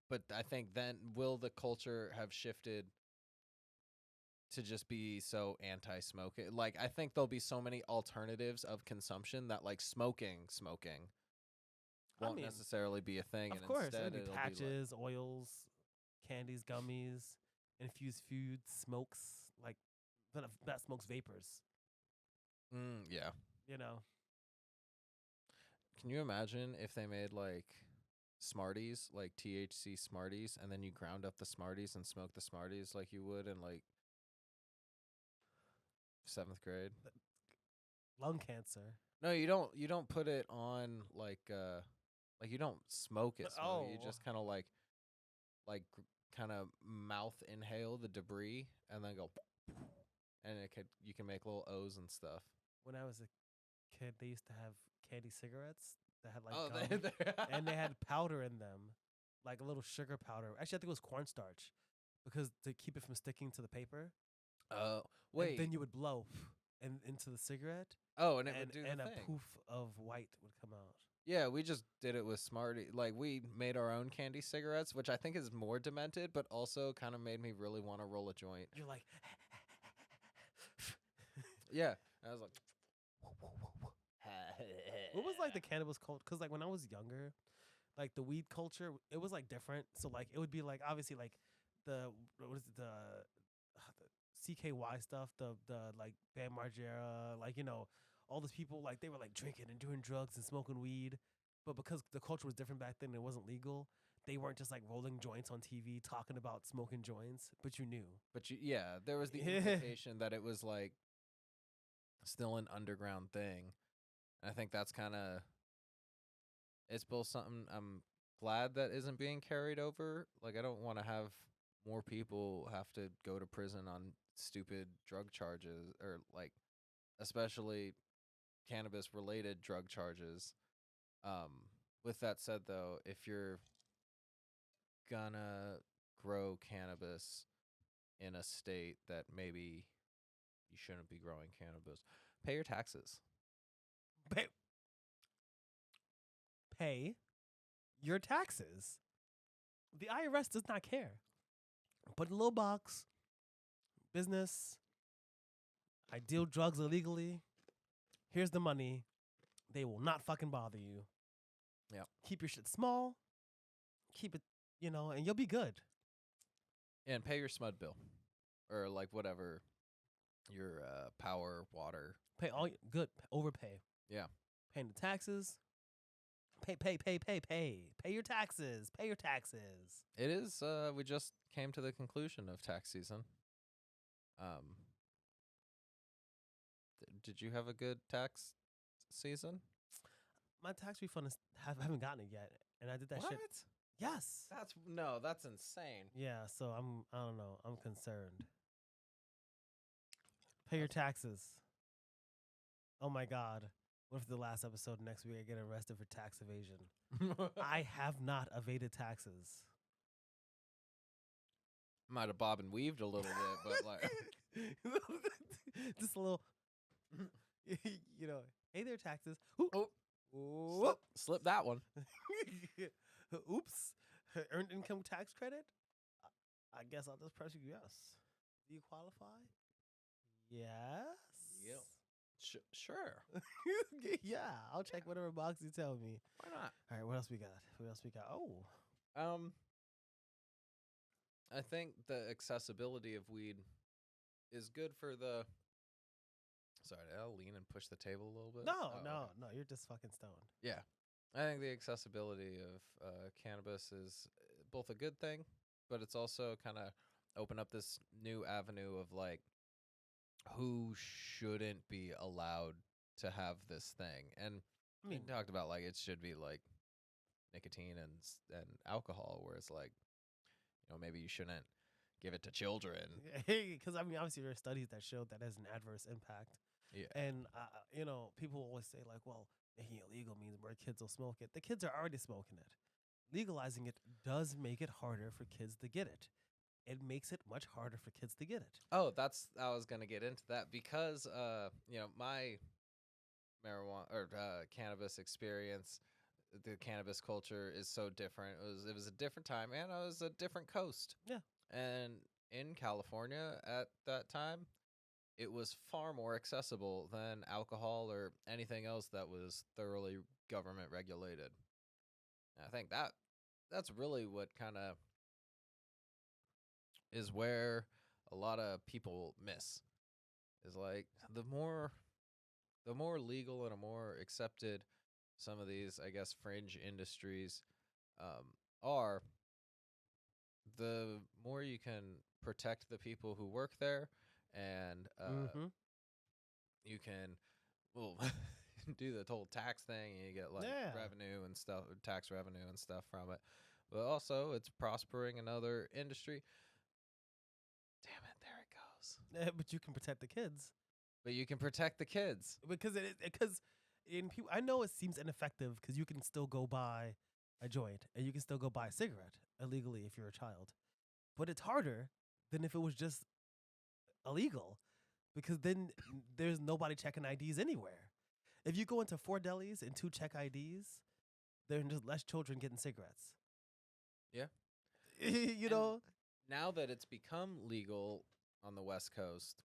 But I think then will the culture have shifted to just be so anti-smoking? Like I think there'll be so many alternatives of consumption that like smoking I won't mean, necessarily be a thing. Of and course, instead it'll be it'll patches, oils, candies, gummies, infused foods, smokes, like that smokes vapors. be like, yeah. You know, Can you imagine if they made like Smarties, like THC Smarties, and then you ground up the Smarties and smoke the Smarties like you would in like 7th grade? lung cancer. No, you don't. You don't put it on like you don't smoke it. Smoke. You Oh. just kind of kind of mouth inhale the debris and then go, and you can make little O's and stuff. When I was a kid, they used to have candy cigarettes that had like Oh, gum, and they had powder in them, like a little sugar powder. Actually, I think it was cornstarch, because to keep it from sticking to the paper. Wait. And then you would blow and into the cigarette. Oh, and it would do the and thing. a poof of white would come out. Yeah, we just did it with Smartie. Like we made our own candy cigarettes, which I think is more demented, but also kind of made me really want to roll a joint. You're like, Yeah, I was like, what was like the cannabis culture? Because like when I was younger, like the weed culture, it was like different. So like it would be like obviously like the what is it, the CKY stuff, the like Bam Margera, like all those people like they were like drinking and doing drugs and smoking weed, but because the culture was different back then, it wasn't legal. They weren't just like rolling joints on TV talking about smoking joints, but you knew. But yeah, there was the implication that it was like still an underground thing. And I think that's kind of it's both something I'm glad that isn't being carried over. Like I don't want to have more people have to go to prison on stupid drug charges or like especially cannabis related drug charges. With that said though, if you're gonna grow cannabis in a state that maybe you shouldn't be growing cannabis, pay your taxes. Pay your taxes. The IRS does not care. Put in a little box. Business. I deal drugs illegally. Here's the money. They will not fucking bother you. Yeah. Keep your shit small. Keep it, and you'll be good. And pay your SMUD bill. Or like whatever your power, water. Pay all good. Overpay. Yeah. Paying the taxes. Pay. Pay your taxes. Pay your taxes. It is we just came to the conclusion of tax season. Did you have a good tax season? My tax refund I haven't gotten it yet, and I did that shit. Yes. That's insane. Yeah, so I don't know. I'm concerned. Pay your taxes. Oh my God. What if the last episode next week I get arrested for tax evasion? I have not evaded taxes. Might have bob and weaved a little bit, but like just a little, hey there, taxes. Oh. Whoop. Slip that one. Oops. Earned income tax credit? I guess I'll just press yes. Do you qualify? Yes. Yep. Sure. Yeah, I'll check whatever box you tell me. Why not? All right, what else we got? What else we got? Oh, I think the accessibility of weed is good for the. Sorry, I'll lean and push the table a little bit. no, Oh, no, okay. no. You're just fucking stoned. Yeah, I think the accessibility of cannabis is both a good thing, but it's also kind of open up this new avenue of like who shouldn't be allowed to have this thing. And I mean, he talked about like it should be like nicotine and alcohol, where it's like, maybe you shouldn't give it to children. because I mean, obviously there are studies that show that has an adverse impact. Yeah. And people always say like, well, making it illegal means more kids will smoke it. The kids are already smoking it. Legalizing it does make it harder for kids to get it. It makes it much harder for kids to get it. Oh, I was gonna get into that because my marijuana or cannabis experience, the cannabis culture is so different. It was a different time, and it was a different coast. Yeah. And in California at that time, it was far more accessible than alcohol or anything else that was thoroughly government regulated. And I think that's really what kind of is where a lot of people miss, is like the more legal and a more accepted some of these, I guess, fringe industries are, the more you can protect the people who work there, and Mm-hmm. you can, well, do the whole tax thing, and you get like Yeah. revenue and stuff, tax revenue and stuff from it. But also, it's prospering another industry. Damn it, there it goes. But you can protect the kids But you can protect the kids. because in people, I know it seems ineffective because you can still go buy a joint and you can still go buy a cigarette illegally if you're a child, but it's harder than if it was just illegal because then there's nobody checking IDs anywhere. If you go into 4 delis and 2 check IDs, there are just less children getting cigarettes. Yeah. you And know? now that it's become legal on the West Coast,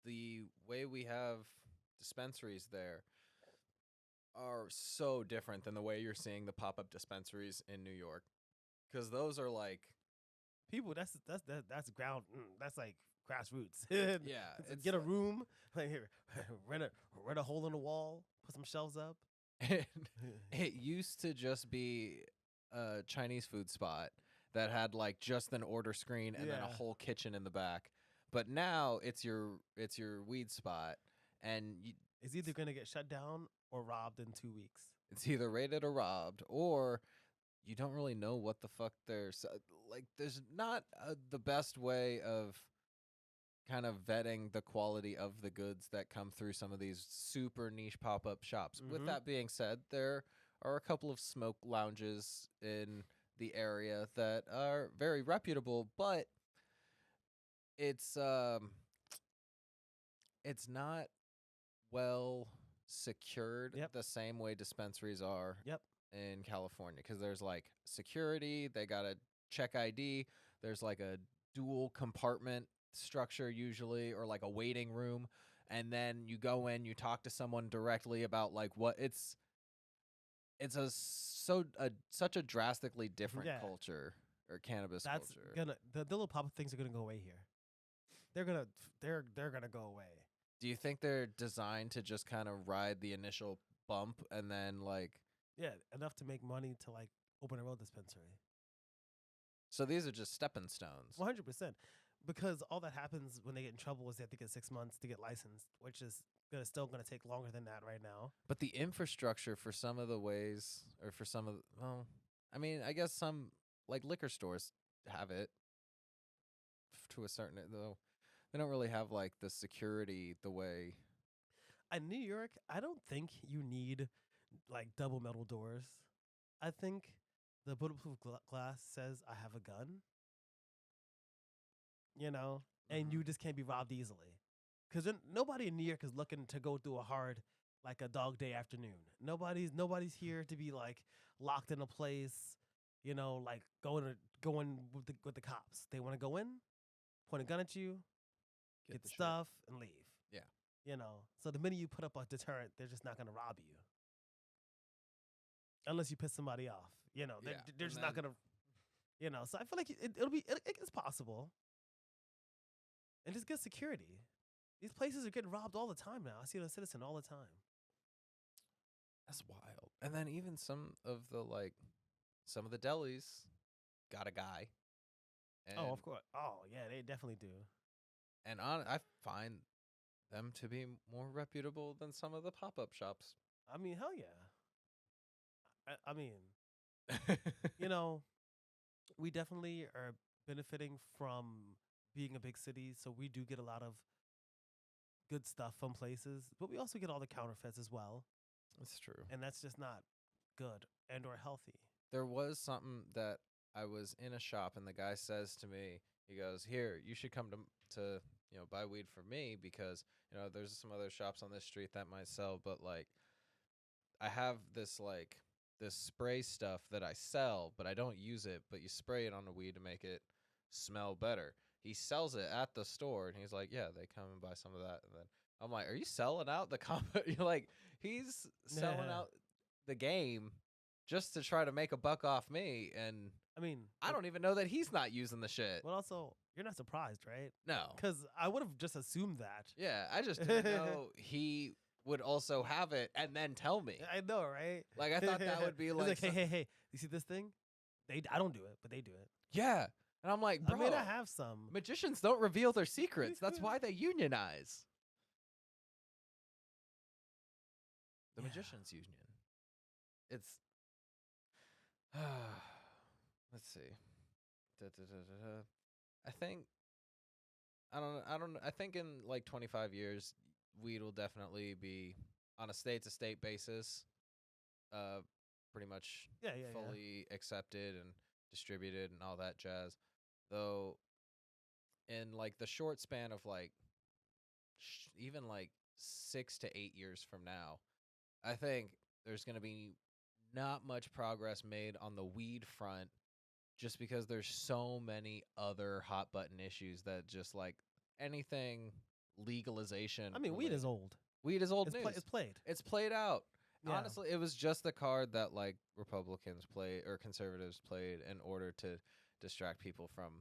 the way we have dispensaries there are so different than the way you're seeing the pop-up dispensaries in New York, because those are like, People, that's ground. That's like grassroots. yeah, it's Get a like- room, like here, rent a hole in the wall, put some shelves up. and it used to just be a Chinese food spot that had like just an order screen and then Yeah. a whole kitchen in the back. But now it's your weed spot, and It's either gonna get shut down or robbed in 2 weeks. it's either raided or robbed, or you don't really know what the fuck like. There's not the best way of kind of vetting the quality of the goods that come through some of these super niche pop-up shops. With Mhm. that being said, there are a couple of smoke lounges in the area that are very reputable, but it's not well secured Yep. the same way dispensaries are Yep. in California, because there's like security, they got to check ID, there's like a dual compartment structure usually, or like a waiting room, and then you go in, you talk to someone directly about like what it's such a drastically different Yeah. culture, or cannabis That's culture. gonna the little pop-up things are gonna go away here. They're gonna go away. Do you think they're designed to just kind of ride the initial bump and then like, Yeah, enough to make money to like open a real dispensary. so these are just stepping stones? 100%. Because all that happens when they get in trouble is they have to get 6 months to get licensed, which is still gonna take longer than that right now. But the infrastructure for some of the ways, or for some of, well, I mean, I guess some like liquor stores have it to a certain, though they don't really have like the security the way. In New York, I don't think you need like double metal doors. I think the bulletproof glass says I have a gun, and Mhm. you just can't be robbed easily. Because nobody in New York is looking to go through a hard like a dog day afternoon. Nobody's here to be like locked in a place, like going with the cops. They want to go in, point a gun at you, get the shit. stuff, and leave. Yeah. So the minute you put up a deterrent, they're just not gonna rob you, unless you piss somebody off. They're just not gonna. So I feel like it's possible, and just get security. These places are getting robbed all the time now. I see it on Citizen all the time. That's wild. And then even some of the delis got a guy. And, Oh, of course. Oh, yeah, they definitely do. And I find them to be more reputable than some of the pop-up shops. I mean, hell yeah. I mean, we definitely are benefiting from being a big city, so we do get a lot of good stuff from places, but we also get all the counterfeits as well. That's true. And that's just not good and or healthy. There was something that I was in a shop and the guy says to me, he goes, "Here, you should come to buy weed for me because, there's some other shops on this street that might sell, but I have this spray stuff that I sell, but I don't use it, but you spray it on the weed to make it smell better." He sells it at the store and he's like, "Yeah, they come and buy some of that." And then I'm like, "Are you selling out the You're like, he's selling out the game just to try to make a buck off me. And I mean, I don't even know that he's not using the shit. Well, also, you're not surprised, right? No. Because I would have just assumed that. Yeah, I just didn't know he would also have it and then tell me. I know, right? Like, I thought that would be like, hey, you see this thing? I don't do it, but they do it. Yeah. And I'm like, bro, I mean, I have some. Magicians don't reveal their secrets. That's why they unionize. The Magicians Union. It's let's see. I think I think in like 25 years weed will definitely be on a state to state basis pretty much fully accepted and distributed and all that jazz. Though in like the short span of even 6 to 8 years from now, I think there's going to be not much progress made on the weed front just because there's so many other hot button issues that just anything legalization. I mean, weed is old. Weed is old news. It's played. It's played out. Yeah. Honestly, it was just the card that Republicans played or conservatives played in order to distract people from.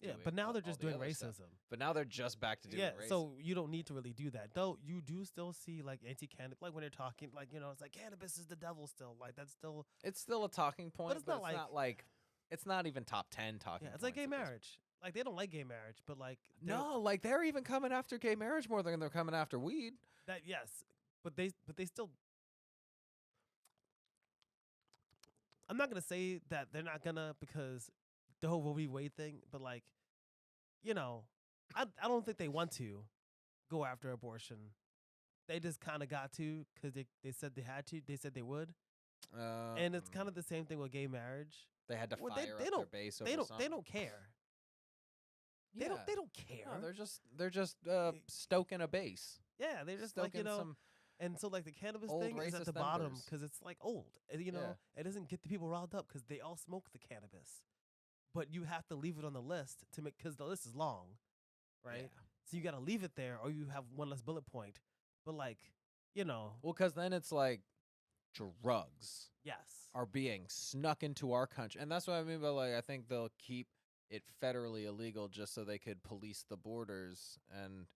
Yeah, but now they're just doing racism. Stuff. But now they're just back to doing racism. So you don't need to really do that. Though you do still see anti-cannabis, when they're talking, it's like cannabis is the devil still. That's still. It's still a talking point, but it's not it's not even top 10 talking. Yeah, it's like gay marriage. They don't like gay marriage, but they're even coming after gay marriage more than they're coming after weed. That yes, but they still. I'm not gonna say that they're not gonna, because the whole Roe v. Wade thing, but I don't think they want to go after abortion. They just kind of got to because they said they had to. They said they would, and it's kind of the same thing with gay marriage. They had to fire up their base over something. They don't care. They don't care. No, they're just stoking a base. Yeah, they're just some. And so the cannabis thing is at the bottom because it's old. It doesn't get the people riled up because they all smoke the cannabis. But you have to leave it on the list to make, because the list is long, right? Yeah. So you got to leave it there, or you have one less bullet point. But well, because then it's drugs, yes, are being snuck into our country, and that's what I mean by I think they'll keep it federally illegal just so they could police the borders and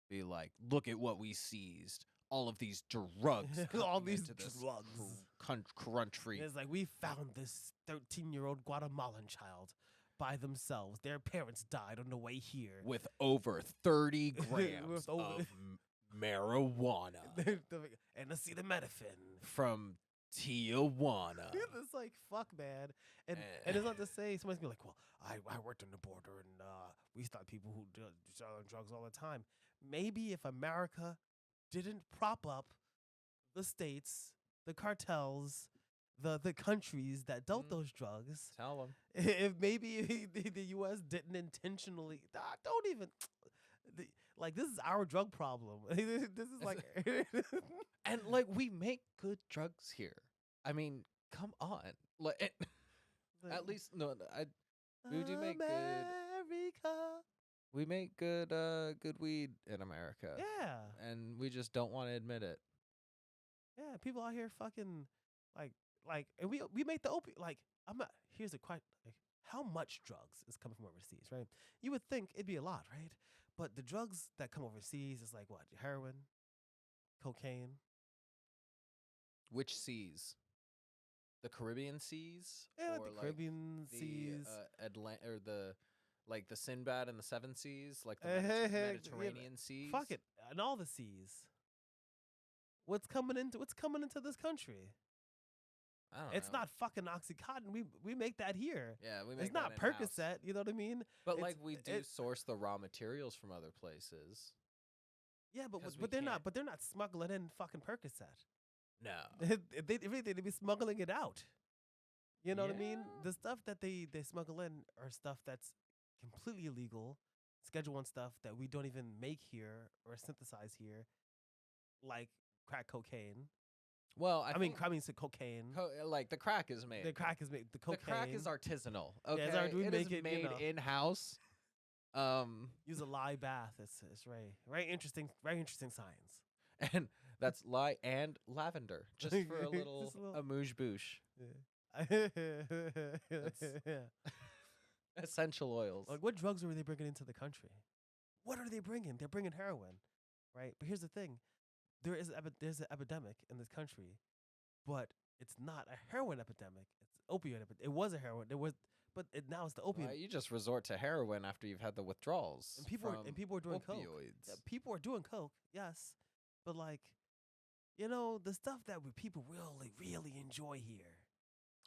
be like, look at what we seized. All of these drugs. All these drugs. Country. It's we found this 13-year-old Guatemalan child by themselves. Their parents died on the way here. With over 30 grams of marijuana. And acetaminophen. From Tijuana. It's fuck, man. And it's not to say, somebody's gonna be well, I worked on the border and we stopped people who selling drugs all the time. Maybe if America didn't prop up the states, the cartels, the countries that dealt those drugs. Tell them. If maybe the U.S. didn't intentionally, don't even. Like this is our drug problem. This is like And like we make good drugs here. I mean, come on. Like like, at least no, we do make good. America. We make good weed in America. Yeah. And we just don't want to admit it. Yeah, people out here fucking like and we make the opium like I'm not here's a question like how much drugs is coming from overseas, right? You would think it'd be a lot, right? But the drugs that come overseas is like what? Heroin, cocaine. Which seas? The Caribbean seas, Yeah, like or the Caribbean the seas. or the like the Sinbad and the Seven Seas, like the Yeah, Mediterranean seas. fuck it. And all the seas. What's coming into this country? I don't It's know. not fucking Oxycontin. We make that here. Yeah, we make It's not that in-house. Percocet, you know what I mean? But It's- like we do source the raw materials from other places. Yeah, but 'Cause we but they're can't- not but they're not smuggling in fucking Percocet. No. if they'd be smuggling it out. You know what I mean? Yeah. The stuff that they smuggle in are stuff that's completely illegal, Schedule 1 stuff that we don't even make here or synthesize here, like crack cocaine. Well, I mean, so cocaine. like the crack is made. The crack is made. The cocaine. The crack is artisanal. Yeah, Okay, it's we it make is it, made in house. Use a lye bath. It's very interesting science. And that's lye and lavender, just for a little Just a little- amuse bouche. Yeah. Essential oils. Like, what drugs are they bringing into the country? What are they bringing? They're bringing heroin, right? But here's the thing: there's an epidemic in this country, but it's not a heroin epidemic. It's opioid epidemic. It was a heroin. Now it's the opium. Well, you just resort to heroin after you've had the withdrawals. And people are doing coke. opioids. Yeah, people are doing coke, yes, but like, the stuff that people really enjoy here.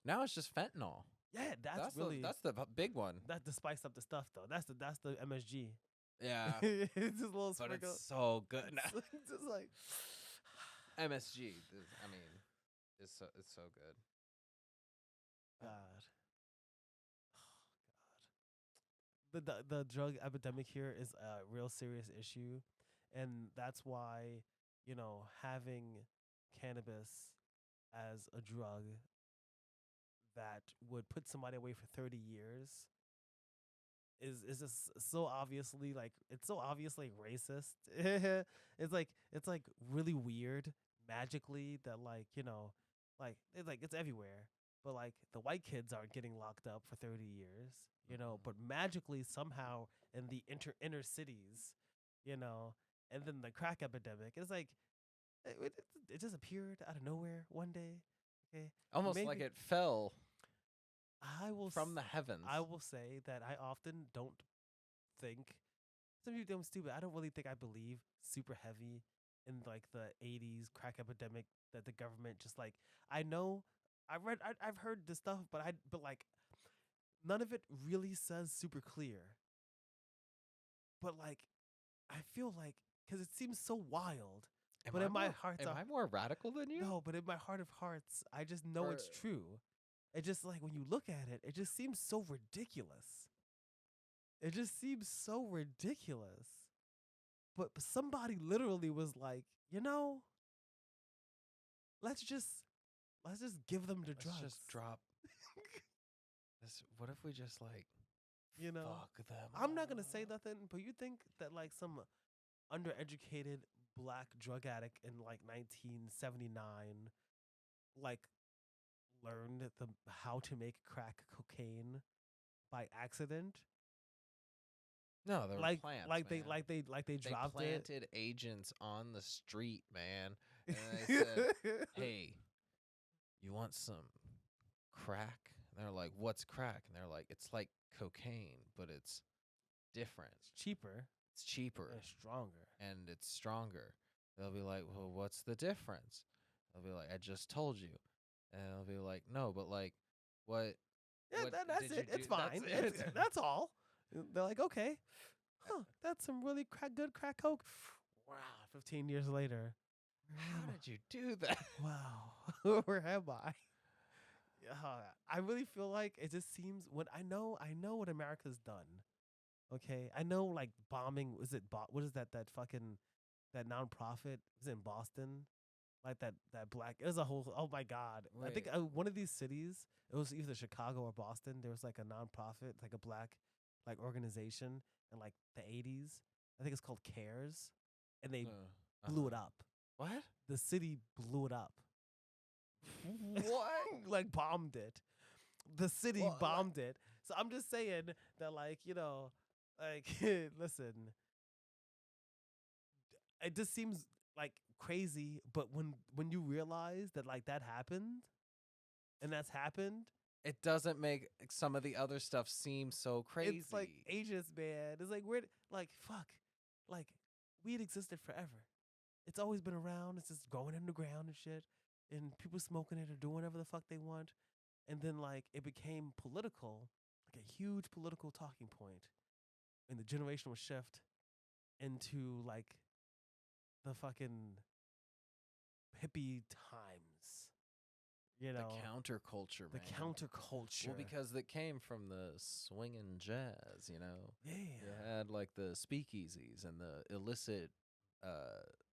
Now it's just fentanyl. Yeah, that's really that's the big one. that's the spice up the stuff though. That's the MSG. Yeah, It's just a little but sprinkle. it's so good. It's just like MSG. I mean, it's so good. God. The drug epidemic here is a real serious issue, and that's why having cannabis as a drug that would put somebody away for 30 years is just so obviously racist. it's like really weird magically that it's everywhere, but like the white kids aren't getting locked up for 30 years, but magically somehow in the inner cities, and then the crack epidemic, it's like it just appeared out of nowhere one day. Okay, Almost like maybe- it fell from the heavens. I will say that I often don't think, some people think I'm stupid. I don't really think I believe super heavy in like the 80s crack epidemic that the government just like, I've heard this stuff, but like none of it really says super clear. But like, I feel like, because it seems so wild. But in my heart, am I more radical than you? no, but in my heart of hearts, I just know it's true. It just like when you look at it, it just seems so ridiculous. It just seems so ridiculous. But somebody literally was like, let's just give them the drugs. Let's just drop. What if we just like fuck them? I'm not gonna say nothing, but you think that like some undereducated black drug addict in like 1979 like learned how to make crack cocaine by accident? No, they were like plants, like man. they dropped it. planted agents on the street, man. And they said, "Hey, you want some crack?" And they're like, "What's crack?" And they're like, "It's like cocaine, but it's different. cheaper It's cheaper and stronger. and it's stronger." They'll be like, "Well, what's the difference?" They'll be like, "I just told you." And they'll be like, "No, but like, what?" Yeah, what that's did you it. It's do? fine. That's it. That's all. They're like, okay, that's some really good crack coke. Wow, 15 years later. How did you do that? Wow, where am I? I really feel like it just seems when I know what America's done. Okay, I know like bombing. Is it what is that? That fucking that nonprofit is in Boston. Like that black. It was a whole. Oh my god! I think Wait. one of these cities. It was either Chicago or Boston. There was like a nonprofit, like a black, like organization in like the 80s. I think it's called Cares, and they blew Uh-huh. it up. What? The city blew it up. What? Like bombed it. The city Well, like, bombed it. So I'm just saying that, like, like, listen, it just seems like crazy. But when you realize that like that happened and that's happened, it doesn't make some of the other stuff seem so it's like crazy. ages, man. It's like we're like fuck, like weed existed forever. It's always been around. It's just growing in the ground and shit, and people smoking it or doing whatever the fuck they want. And then like it became political, like a huge political talking point, and the generational shift into like the fucking hippie times, you The know, counterculture, the man. counterculture. Well, because it came from the swinging jazz, You Yeah. had like the speakeasies and the illicit Oh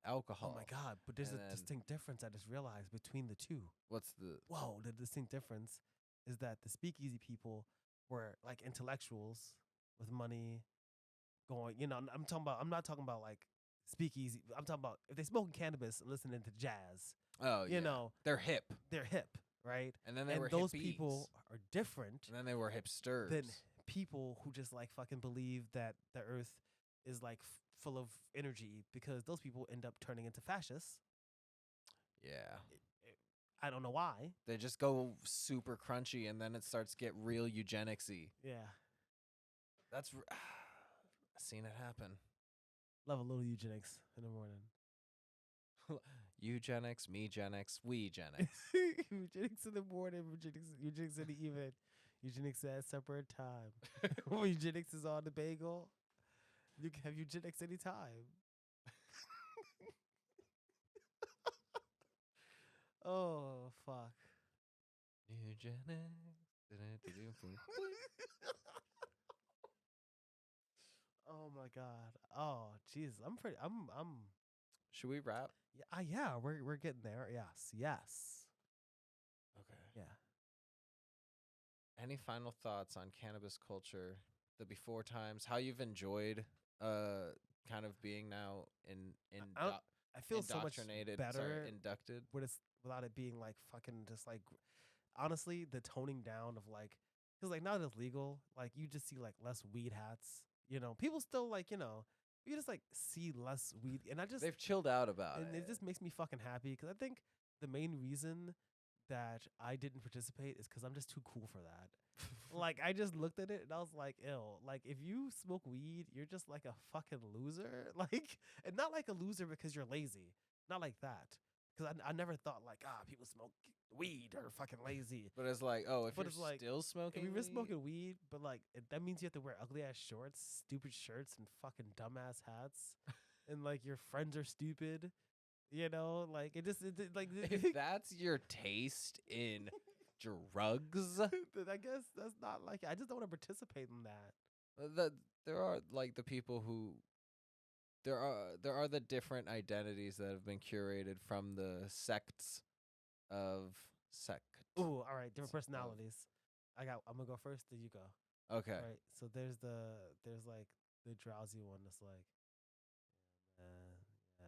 my alcohol. god! But there's And a then distinct difference I just realized between the two. what's the Whoa! The distinct difference is that the speakeasy people were like intellectuals with money, going. I'm talking about. I'm not talking about like speakeasy. I'm talking about if they smoking cannabis and listening to jazz. Oh You yeah. know, They're hip. they're hip, right? And then they And were those hippies. people are different And then they were hipsters. than people who just like fucking believe that the earth is like full of energy, because those people end up turning into fascists. Yeah. I don't know why. They just go super crunchy and then it starts to get real eugenicsy. Yeah, That's I've seen it happen. love a little eugenics in the morning. Eugenics, me-genics, we-genics. Eugenics in the morning, eugenics in the evening, eugenics at supper time. When eugenics is on the bagel, you can have eugenics anytime. Oh fuck. Eugenics. Oh my god. Oh jeez. I'm pretty. I'm. Should we wrap? Yeah. Yeah. We're getting there. Yes. Yes. Okay. Yeah. Any final thoughts on cannabis culture, the before times, how you've enjoyed kind of being now I, don't, I feel so much indoctrinated, better inducted? with it's without it being like fucking just like, honestly, the toning down of like, because like now that it's legal, like you just see like less weed hats. People still like, you just like see less weed, and They've chilled out about and it it. just makes me fucking happy, because I think the main reason that I didn't participate is because I'm just too cool for that. Like I just looked at it and I was like, "Ew!" Like if you smoke weed, you're just like a fucking loser. Like, and not like a loser because you're lazy, not like that. Because I never thought like, people smoke weed or fucking lazy. But it's like, oh, if But you're it's like, still if smoking you're weed, smoking weed, but like that means you have to wear ugly ass shorts, stupid shirts, and fucking dumbass hats, and like your friends are stupid. Like like if that's your taste in drugs, I guess that's not like, I just don't want to participate in that. the, there are like the people who there are the different identities that have been curated from the sects of sect. Ooh, all right, different of- personalities. I'm gonna go first, then you go. Okay. Right. So there's like the drowsy one that's like, yeah,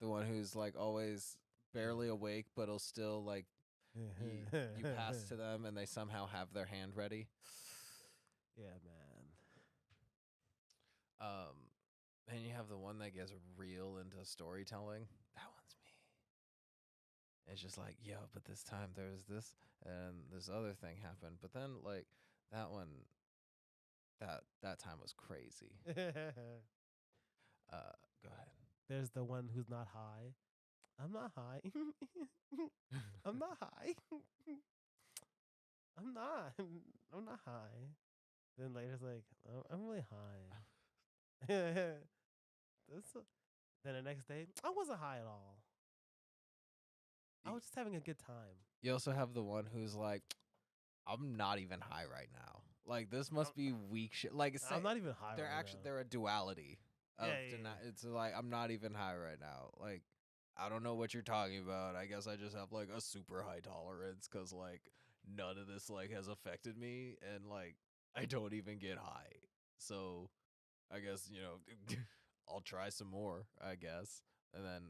The one who's like always barely awake, but will still like you pass to them and they somehow have their hand ready. yeah, man. And you have the one that gets real into storytelling. That one's me. It's just like, yo, but this time there was this and this other thing happened. But then like that one that time was crazy. Go ahead. There's the one who's not high. I'm not high. I'm not high. I'm not. I'm not high. Then later's like, I'm really high. Then the next day, I wasn't high at all. I was just having a good time. You also have the one who's like, I'm not even high right now. Like this must be weak shit. Like I'm not even high they're right actually now. they're a duality of Yeah. It's like I'm not even high right now. Like I don't know what you're talking about. I guess I just have like a super high tolerance because like none of this like has affected me, and like I don't even get high. So I guess I'll try some more. I guess, and then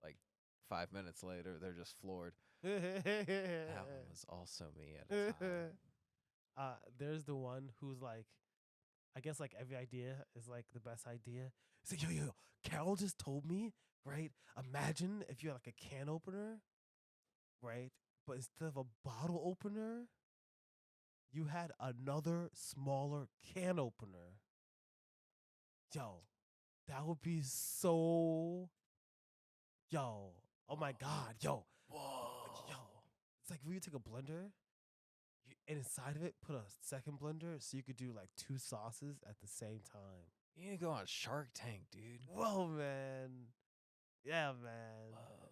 like 5 minutes later, they're just floored. That one was also me at a time. There's the one who's like, I guess like every idea is like the best idea. He's like, yo, Carol just told me, right? Imagine if you had like a can opener, right? But instead of a bottle opener, you had another smaller can opener. Yo, that would be so. Yo, oh my God, yo, Whoa. yo. It's like when you take a blender, and inside of it put a second blender so you could do like 2 sauces at the same time. You need to go on Shark Tank, dude. Whoa, man. Yeah, man. Whoa.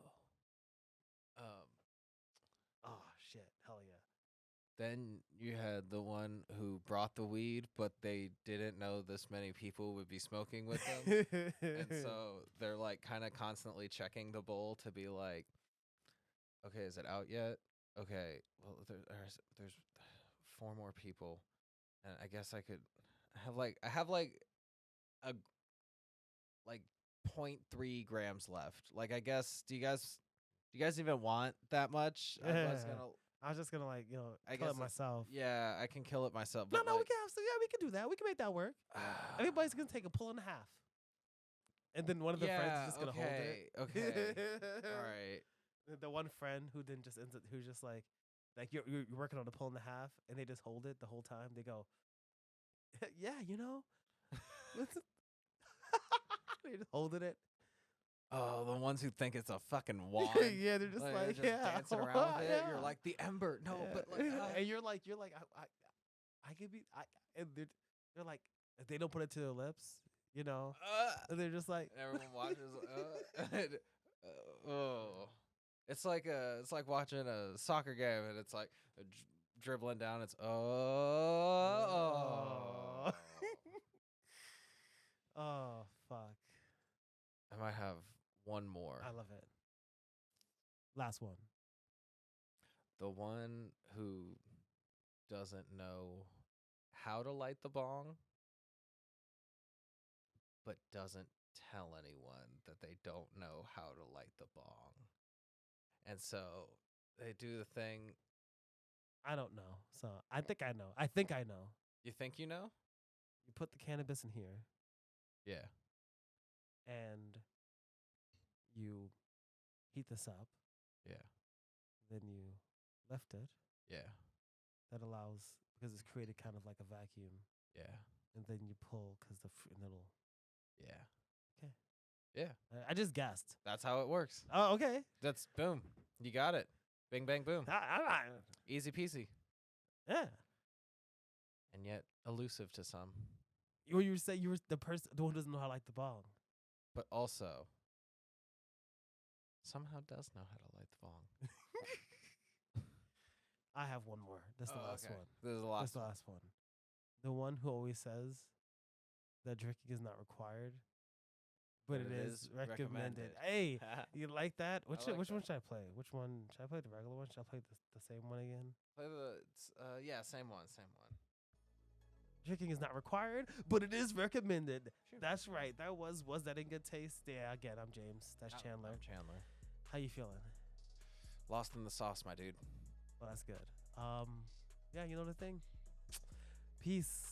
Oh shit, hell yeah. Then you had the one who brought the weed, but they didn't know this many people would be smoking with them. And so they're like kind of constantly checking the bowl to be like, okay, is it out yet? Okay, well, there's 4 more people, and I guess I could I have like a like 0.3 grams left. Like I guess do you guys even want that much? I was just gonna like, I kill guess it myself. Yeah, I can kill it myself. No, But we like, can have we can do that. We can make that work. Everybody's gonna take a pull and a half. And then one of the friends is just gonna hold it. Okay. All right. The one friend who then just ends up who's just like you're working on a pull and a half and they just hold it the whole time. They go, yeah, they just holding it. Oh, the ones who think it's a fucking wand. Yeah, they're just like just dancing around with it. Yeah. You're like the ember. No, Yeah. but like, and you're like I could be and they're like they don't put it to their lips, and they're just like everyone watches. Oh, it's like watching a soccer game, and it's like dribbling down. It's oh. Oh fuck. I might have one more. I love it. Last one. The one who doesn't know how to light the bong, but doesn't tell anyone that they don't know how to light the bong. And so they do the thing. I don't know. So I think I know. I think I know. You think you know? You put the cannabis in here Yeah. and you heat this up. Yeah. Then you lift it. Yeah. That allows, because it's created kind of like a vacuum. Yeah. And then you pull because and it'll. Yeah. Okay. Yeah. I just guessed. That's how it works. Oh, okay. That's boom. You got it. Bing, bang, boom. I Easy peasy. yeah. And yet elusive to some. You say you were the one who doesn't know how to light the bong. But also somehow does know how to light the bong. I have one more. That's the last one. This is the last. That's the last one. The one who always says that drinking is not required, but it is recommended. Hey, you like that? Which like one that. should I play? Which one should I play? The regular one? Should I play the same one again? Play same one. Drinking is not required, but it is recommended. Sure. That's right. That was that in good taste? Yeah. Again, I'm James. That's Chandler. I'm Chandler. How you feeling? Lost in the sauce, my dude. Well, that's good. Yeah, you know the thing? Peace.